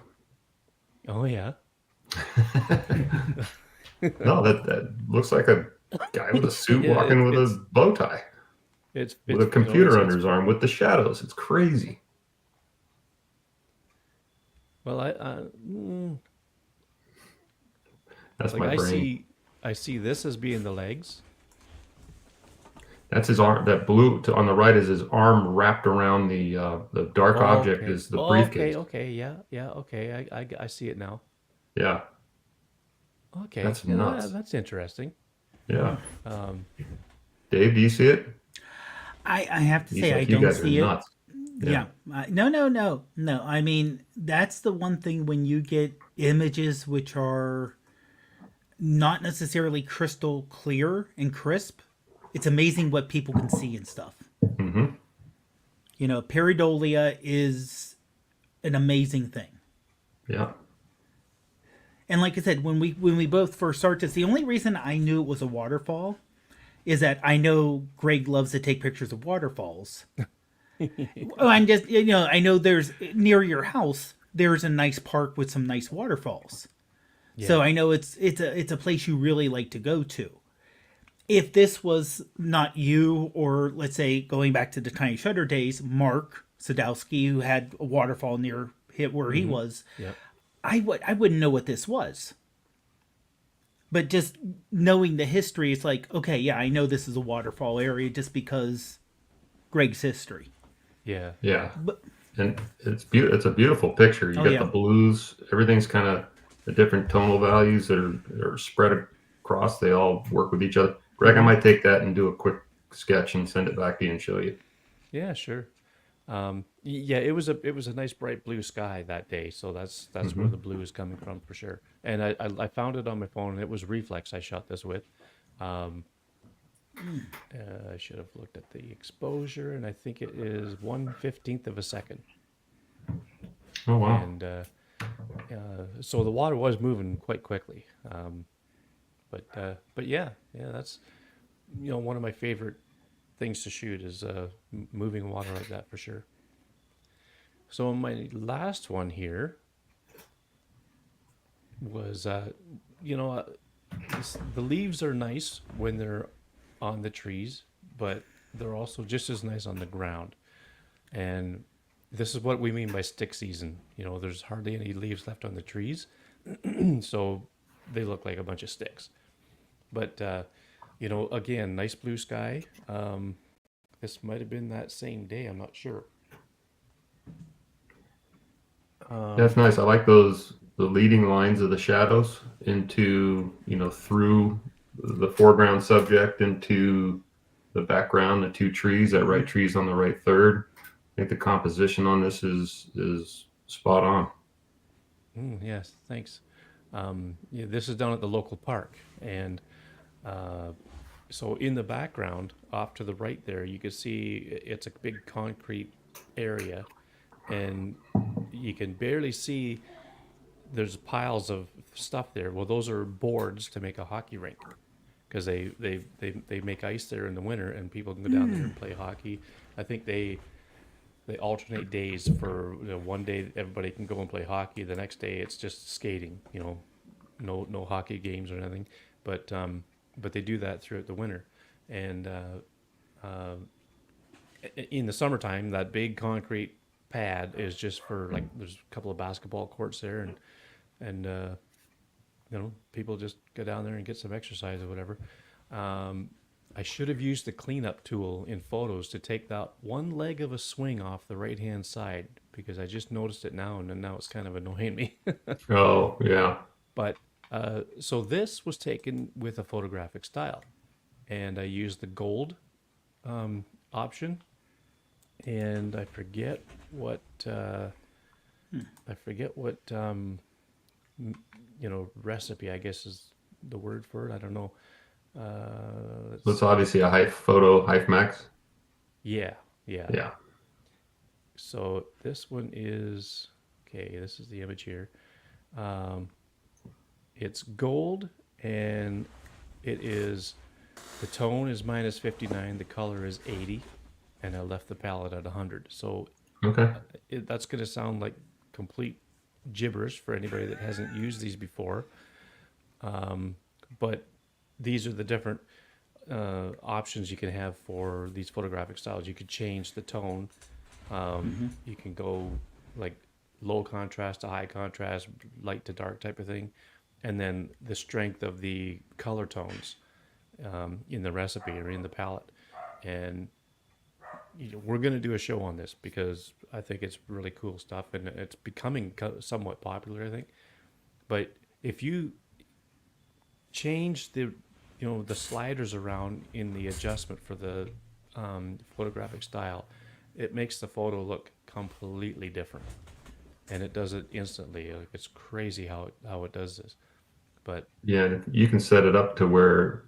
[SPEAKER 1] Oh yeah.
[SPEAKER 3] No, that looks like a guy with a suit
[SPEAKER 1] Yeah,
[SPEAKER 3] walking with a bow tie
[SPEAKER 1] it's
[SPEAKER 3] with a computer under his arm with the shadows. It's crazy.
[SPEAKER 1] Well,
[SPEAKER 3] That's
[SPEAKER 1] like
[SPEAKER 3] my brain.
[SPEAKER 1] I see this as being the legs.
[SPEAKER 3] That's his arm. That blue on the right is his arm wrapped around the dark object
[SPEAKER 1] Okay.
[SPEAKER 3] is the
[SPEAKER 1] Oh,
[SPEAKER 3] briefcase.
[SPEAKER 1] okay, yeah, okay. I see it now.
[SPEAKER 3] Yeah,
[SPEAKER 1] Okay,
[SPEAKER 3] that's
[SPEAKER 1] yeah,
[SPEAKER 3] nuts.
[SPEAKER 1] that's interesting.
[SPEAKER 3] Yeah.
[SPEAKER 1] Um,
[SPEAKER 3] Dave, do you see it?
[SPEAKER 2] I have to
[SPEAKER 3] He's
[SPEAKER 2] say
[SPEAKER 3] like,
[SPEAKER 2] I
[SPEAKER 3] you
[SPEAKER 2] don't
[SPEAKER 3] guys are
[SPEAKER 2] see it.
[SPEAKER 3] nuts.
[SPEAKER 2] Yeah. No. I mean, that's the one thing when you get images which are not necessarily crystal clear and crisp, it's amazing what people can see and stuff.
[SPEAKER 3] Mm-hmm.
[SPEAKER 2] You know, pareidolia is an amazing thing.
[SPEAKER 3] Yeah.
[SPEAKER 2] And like I said, when we both first started this, the only reason I knew it was a waterfall is that I know Greg loves to take pictures of waterfalls. I'm just, you know, I know there's near your house, there's a nice park with some nice waterfalls.
[SPEAKER 1] yeah.
[SPEAKER 2] So I know it's a place you really like to go to. If this was not you, or let's say going back to the Tiny Shutter days, Mark Sadowski, who had a waterfall near where he was,
[SPEAKER 1] Yeah.
[SPEAKER 2] I wouldn't know what this was. But just knowing the history, it's like, okay, yeah, I know this is a waterfall area just because Greg's history.
[SPEAKER 1] Yeah.
[SPEAKER 3] Yeah,
[SPEAKER 2] But
[SPEAKER 3] and it's a beautiful picture. You
[SPEAKER 2] oh
[SPEAKER 3] got
[SPEAKER 2] yeah,
[SPEAKER 3] the blues. Everything's kind of the different tonal values that are spread across. They all work with each other. Greg, I might take that and do a quick sketch and send it back to you and show you.
[SPEAKER 1] Yeah, sure. Yeah, it was a nice bright blue sky that day, so that's where
[SPEAKER 3] Hmm.
[SPEAKER 1] the blue is coming from for sure. And I found it on my phone, and it was reflex I shot this with. Um, I should have looked at the exposure, and I think it is 1/15 of a second.
[SPEAKER 3] Oh wow!
[SPEAKER 1] And so the water was moving quite quickly. But yeah, that's one of my favorite things to shoot is moving water like that for sure. So my last one here was, you know, uh, the leaves are nice when they're on the trees, but they're also just as nice on the ground. And this is what we mean by stick season. There's hardly any leaves left on the trees, so they look like a bunch of sticks. But again, nice blue sky. This might have been that same day. I'm not sure.
[SPEAKER 3] That's nice. I like the leading lines of the shadows into through the foreground subject into the background, the two trees, that right tree's on the right third. I think the composition on this is spot on.
[SPEAKER 1] Yes, thanks. Yeah, this is down at the local park, and uh, so in the background, off to the right there, you can see it's a big concrete area, and you can barely see. There's piles of stuff there. Well, those are boards to make a hockey rink because they make ice there in the winter, and people can go down there and play hockey. I think they alternate days for one day everybody can go and play hockey. The next day it's just skating. No hockey games or anything, but they do that throughout the winter, and uh, in the summertime that big concrete pad is just for like there's a couple of basketball courts there, and people just go down there and get some exercise or whatever. Um, I should have used the cleanup tool in photos to take that one leg of a swing off the right hand side because I just noticed it now and then now it's kind of annoying me.
[SPEAKER 3] Oh yeah.
[SPEAKER 1] But so this was taken with a photographic style, and I used the gold option, and I forget what recipe I guess is the word for it. I don't know.
[SPEAKER 3] So
[SPEAKER 1] Let's
[SPEAKER 3] it's obviously a Hive Max.
[SPEAKER 1] Yeah, yeah.
[SPEAKER 3] Yeah.
[SPEAKER 1] So this one is okay. This is the image here. Um, it's gold, and the tone is -59, the color is 80, and I left the palette at 100. So
[SPEAKER 3] Okay.
[SPEAKER 1] that's going to sound like complete gibberish for anybody that hasn't used these before. But these are the different options you can have for these photographic styles. You could change the tone. You can go like low contrast to high contrast, light to dark type of thing, and then the strength of the color tones in the recipe or in the palette. And we're going to do a show on this because I think it's really cool stuff, and it's becoming somewhat popular, I think. But if you change the sliders around in the adjustment for the photographic style, it makes the photo look completely different, and it does it instantly. Like, it's crazy how it does this. But
[SPEAKER 3] Yeah, you can set it up to where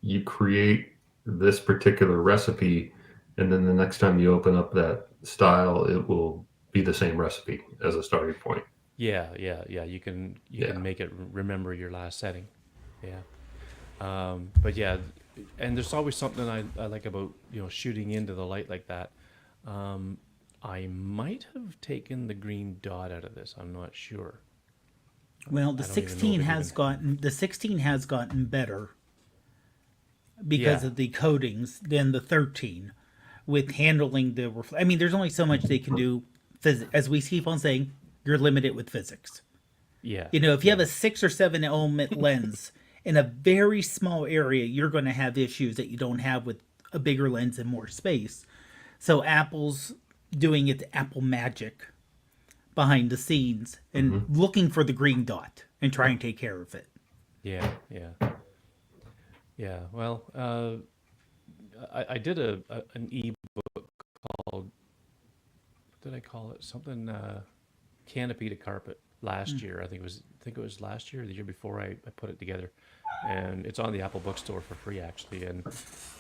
[SPEAKER 3] you create this particular recipe, and then the next time you open up that style, it will be the same recipe as a starting point.
[SPEAKER 1] yeah, you can
[SPEAKER 3] Yeah.
[SPEAKER 1] make it remember your last setting. Yeah. But yeah, and there's always something I like about shooting into the light like that. I might have taken the green dot out of this. I'm not sure.
[SPEAKER 2] well, the
[SPEAKER 1] I don't even know
[SPEAKER 2] 16
[SPEAKER 1] if it
[SPEAKER 2] has
[SPEAKER 1] even.
[SPEAKER 2] gotten better because
[SPEAKER 1] Yeah,
[SPEAKER 2] of the coatings than the 13 with handling the I mean, there's only so much they can do. As we keep on saying, you're limited with physics.
[SPEAKER 1] yeah,
[SPEAKER 2] If you have
[SPEAKER 1] yeah,
[SPEAKER 2] a 6 or 7 element lens in a very small area, you're going to have issues that you don't have with a bigger lens and more space. So Apple's doing its Apple magic behind the scenes and looking for the green dot and trying to take care of it.
[SPEAKER 1] Yeah, yeah, yeah. Well, I did an ebook called, what did I call it? Something canopy to carpet last year. I think it was last year or the year before I put it together, and it's on the Apple Bookstore for free actually. And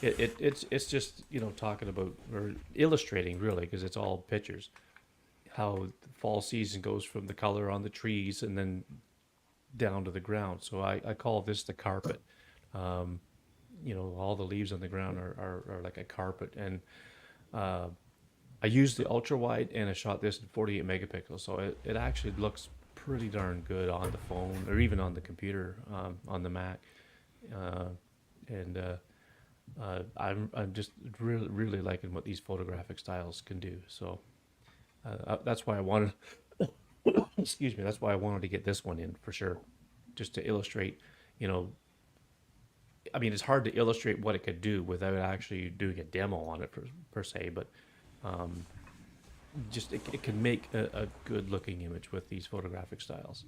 [SPEAKER 1] it's just talking about or illustrating really because it's all pictures how the fall season goes from the color on the trees and then down to the ground. So I call this the carpet. All the leaves on the ground are like a carpet. And I used the ultra wide and I shot this in 48 megapixels. So it actually looks pretty darn good on the phone or even on the computer, on the Mac. I'm just really liking what these photographic styles can do. So that's why I wanted, excuse me, that's why I wanted to get this one in for sure, just to illustrate, I mean, it's hard to illustrate what it could do without actually doing a demo on it per se, but just it can make a good looking image with these photographic styles.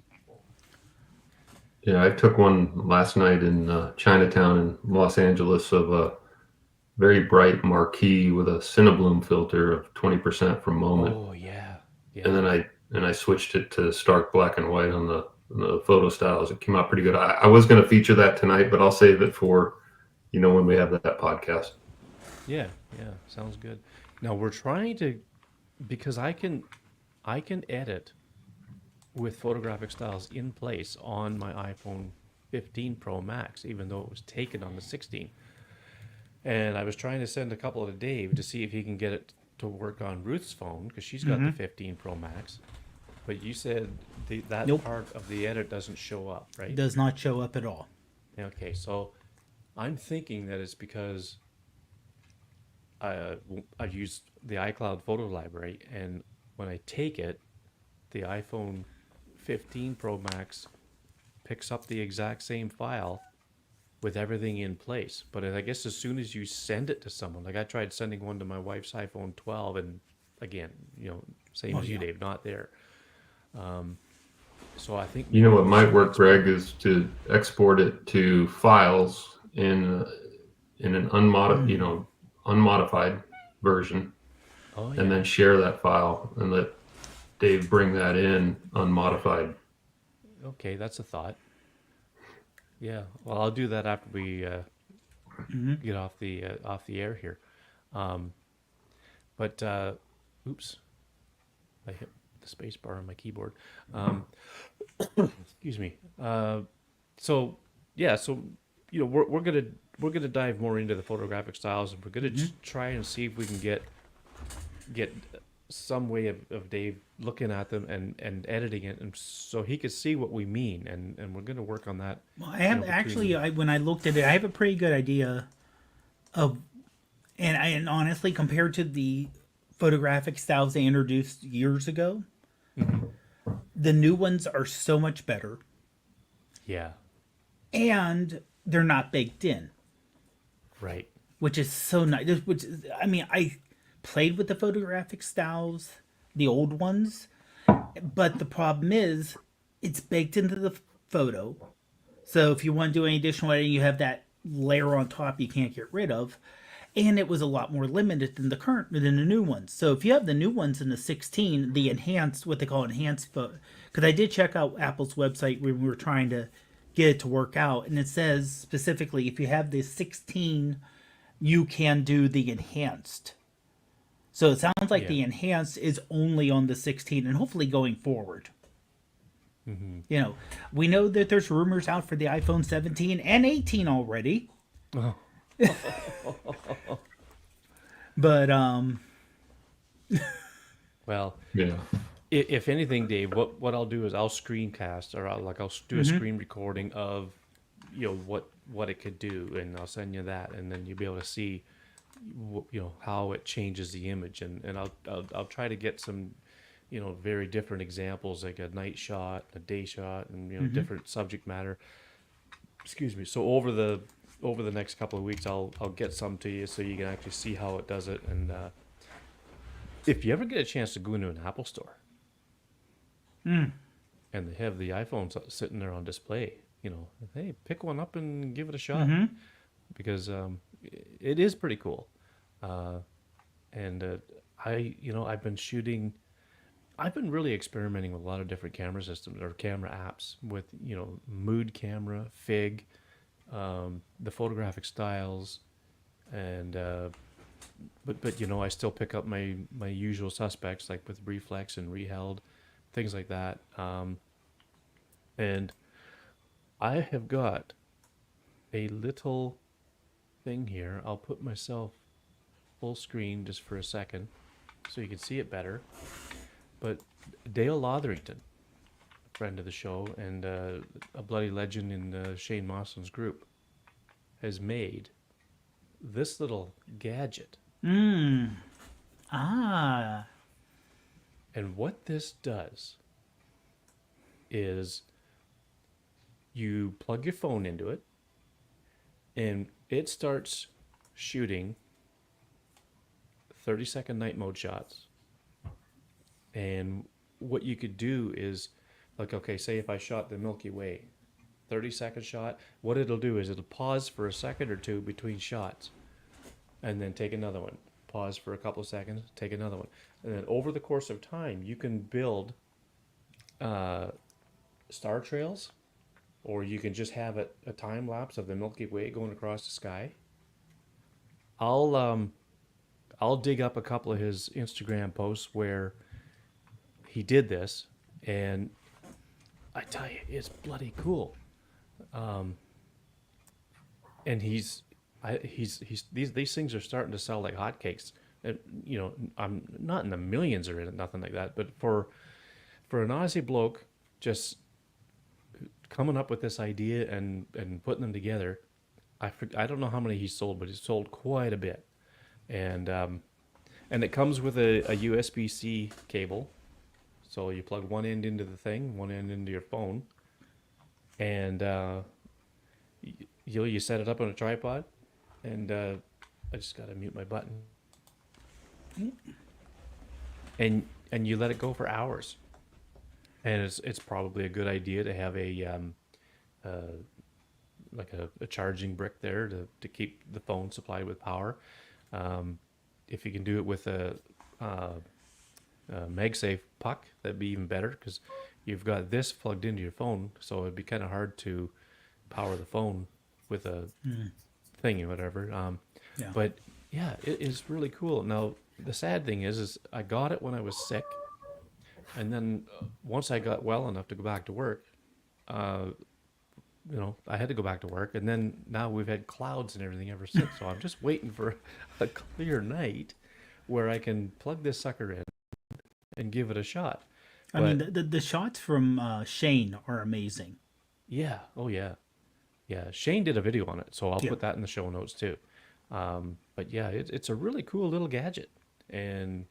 [SPEAKER 3] Yeah, I took one last night in Chinatown in Los Angeles of a very bright marquee with a Cinebloom filter of 20% from moment.
[SPEAKER 1] Oh yeah, yeah.
[SPEAKER 3] And then I switched it to stark black and white on the photo styles. It came out pretty good. I was going to feature that tonight, but I'll save it for when we have that podcast.
[SPEAKER 1] Yeah, yeah, sounds good. Now we're trying to, because I can edit with photographic styles in place on my iPhone 15 Pro Max, even though it was taken on the 16. And I was trying to send a couple to Dave to see if he can get it to work on Ruth's phone because she's got the 15 Pro Max. But you said that
[SPEAKER 2] Nope.
[SPEAKER 1] part of the edit doesn't show up, right?
[SPEAKER 2] It does not show up at all.
[SPEAKER 1] Okay, so I'm thinking that it's because I use the iCloud photo library, and when I take it, the iPhone 15 Pro Max picks up the exact same file with everything in place. But I guess as soon as you send it to someone, like I tried sending one to my wife's iPhone 12, and again, same as you, Dave, not there. So I think
[SPEAKER 3] What might work, Greg, is to export it to files in an unmodified version,
[SPEAKER 1] Oh yeah.
[SPEAKER 3] and then share that file and let Dave bring that in unmodified.
[SPEAKER 1] Okay, that's a thought. Yeah, well, I'll do that after we get off the air here. But oops, I hit the space bar on my keyboard. Excuse me. So yeah, so we're gonna dive more into the photographic styles, and we're gonna just try and see if we can get some way of Dave looking at them and editing it, and so he could see what we mean, and we're going to work on that.
[SPEAKER 2] Well, I have actually, when I looked at it, I have a pretty good idea of, and honestly, compared to the photographic styles they introduced years ago, the new ones are so much better,
[SPEAKER 1] Yeah,
[SPEAKER 2] and they're not baked in,
[SPEAKER 1] right.
[SPEAKER 2] which is so nice. I mean, I played with the photographic styles, the old ones, but the problem is it's baked into the photo. So if you want to do any additional editing, you have that layer on top you can't get rid of. And it was a lot more limited than the new ones. So if you have the new ones in the 16, the enhanced, what they call enhanced photo, because I did check out Apple's website when we were trying to get it to work out, and it says specifically if you have the 16, you can do the enhanced. So it sounds like the enhanced is only on the 16 and hopefully going forward. We know that there's rumors out for the iPhone 17 and 18 already.
[SPEAKER 1] Oh.
[SPEAKER 2] But
[SPEAKER 1] Well,
[SPEAKER 3] Yeah.
[SPEAKER 1] if anything, Dave, what I'll do is I'll screencast, or I'll do a screen recording of what it could do, and I'll send you that, and then you'll be able to see how it changes the image, and I'll try to get some very different examples, like a night shot, a day shot, and different subject matter, excuse me. So over the next couple of weeks, I'll get some to you so you can actually see how it does it. And if you ever get a chance to go into an Apple store and they have the iPhones sitting there on display, you know, hey, pick one up and give it a shot because it is pretty cool. And I've been shooting. I've been really experimenting with a lot of different camera systems or camera apps with, you know, mood camera, Fig, the photographic styles, and but you know, I still pick up my usual suspects like with reflex and reheld, things like that. And I have got a little thing here. I'll put myself full screen just for a second so you can see it better. But Dale Lotherington, a friend of the show and a bloody legend in Shane Mawson's group, has made this little gadget.
[SPEAKER 2] Ah.
[SPEAKER 1] And what this does is you plug your phone into it and it starts shooting 30-second night mode shots. And what you could do is, like, okay, say if I shot the Milky Way, 30-second shot, what it'll do is it'll pause for a second or two between shots and then take another one. Pause for a couple of seconds, take another one. And then over the course of time, you can build star trails, or you can just have a time lapse of the Milky Way going across the sky. I'll dig up a couple of his Instagram posts where he did this, and I tell you, it's bloody cool. And these things are starting to sell like hotcakes. And, you know, I'm not in the millions or nothing like that, but for an Aussie bloke just coming up with this idea and putting them together, I don't know how many he sold, but he sold quite a bit. And it comes with a USB-C cable. So you plug one end into the thing, one end into your phone, and you set it up on a tripod, and I just gotta mute my button, and you let it go for hours, and it's probably a good idea to have like a charging brick there to keep the phone supplied with power. If you can do it with a MagSafe puck, that'd be even better because you've got this plugged into your phone, so it'd be kind of hard to power the phone with a thing or whatever.
[SPEAKER 2] Yeah.
[SPEAKER 1] But yeah, it is really cool. Now the sad thing is I got it when I was sick, and then once I got well enough to go back to work, you know, I had to go back to work, and then now we've had clouds and everything ever since. So I'm just waiting for a clear night where I can plug this sucker in and give it a shot.
[SPEAKER 2] I mean, the shots from Shane are amazing.
[SPEAKER 1] Yeah. Oh yeah. Yeah. Shane did a video on it, so I'll
[SPEAKER 2] Yeah.
[SPEAKER 1] put that in the show notes too. But yeah, it's a really cool little gadget, and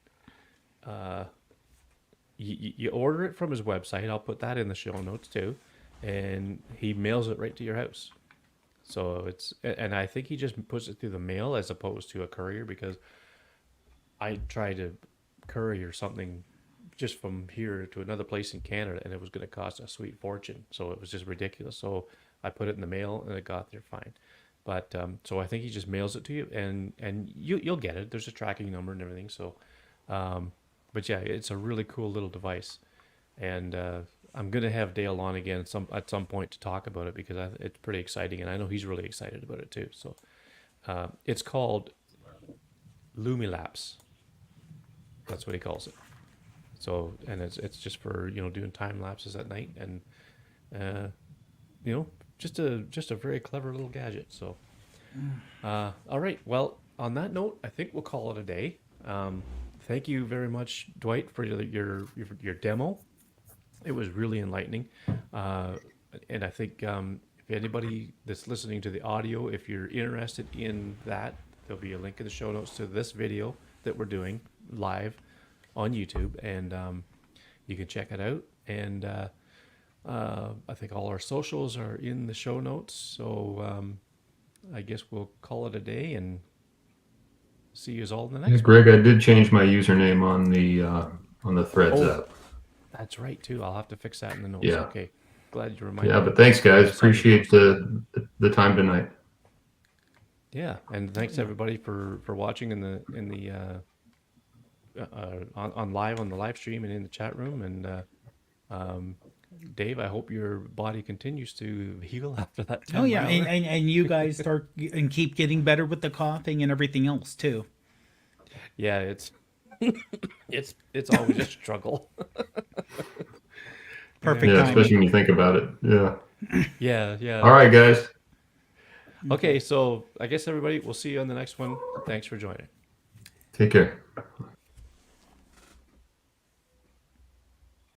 [SPEAKER 1] you order it from his website. I'll put that in the show notes too, and he mails it right to your house. So and I think he just puts it through the mail as opposed to a courier, because I tried to courier something just from here to another place in Canada, and it was going to cost a sweet fortune. So it was just ridiculous. So I put it in the mail, and it got there fine. But so I think he just mails it to you, and you'll get it. There's a tracking number and everything. So, but yeah, it's a really cool little device, and I'm gonna have Dale on again at some point to talk about it, because it's pretty exciting, and I know he's really excited about it too. So it's called Lumilapse. That's what he calls it. So, and it's just for, you know, doing time lapses at night, and you know, just a very clever little gadget. So, all right. Well, on that note, I think we'll call it a day. Thank you very much, Dwight, for your demo. It was really enlightening, and I think if anybody that's listening to the audio, if you're interested in that, there'll be a link in the show notes to this video that we're doing live on YouTube, and you can check it out. And I think all our socials are in the show notes. So I guess we'll call it a day and see you all in the
[SPEAKER 3] Yeah,
[SPEAKER 1] next one.
[SPEAKER 3] Greg, I did change my username on the Threads
[SPEAKER 1] Oh,
[SPEAKER 3] app.
[SPEAKER 1] that's right too. I'll have to fix that in the notes.
[SPEAKER 3] Yeah.
[SPEAKER 1] Okay. Glad you reminded
[SPEAKER 3] Yeah,
[SPEAKER 1] me.
[SPEAKER 3] but thanks, guys.
[SPEAKER 1] I saw you
[SPEAKER 3] Appreciate
[SPEAKER 1] posted.
[SPEAKER 3] the time tonight.
[SPEAKER 1] Yeah, and thanks everybody for watching in the on live on the live stream and in the chat room. And Dave, I hope your body continues to heal after that 10
[SPEAKER 2] Oh yeah,
[SPEAKER 1] mile.
[SPEAKER 2] and you guys start and keep getting better with the coughing and everything else too.
[SPEAKER 1] Yeah, it's it's always a struggle.
[SPEAKER 2] Perfect
[SPEAKER 3] Yeah,
[SPEAKER 2] timing.
[SPEAKER 3] especially when you think about it. Yeah.
[SPEAKER 1] Yeah, yeah.
[SPEAKER 3] All right, guys.
[SPEAKER 1] Okay, so I guess everybody, we'll see you on the next one. Thanks for joining.
[SPEAKER 3] Take care.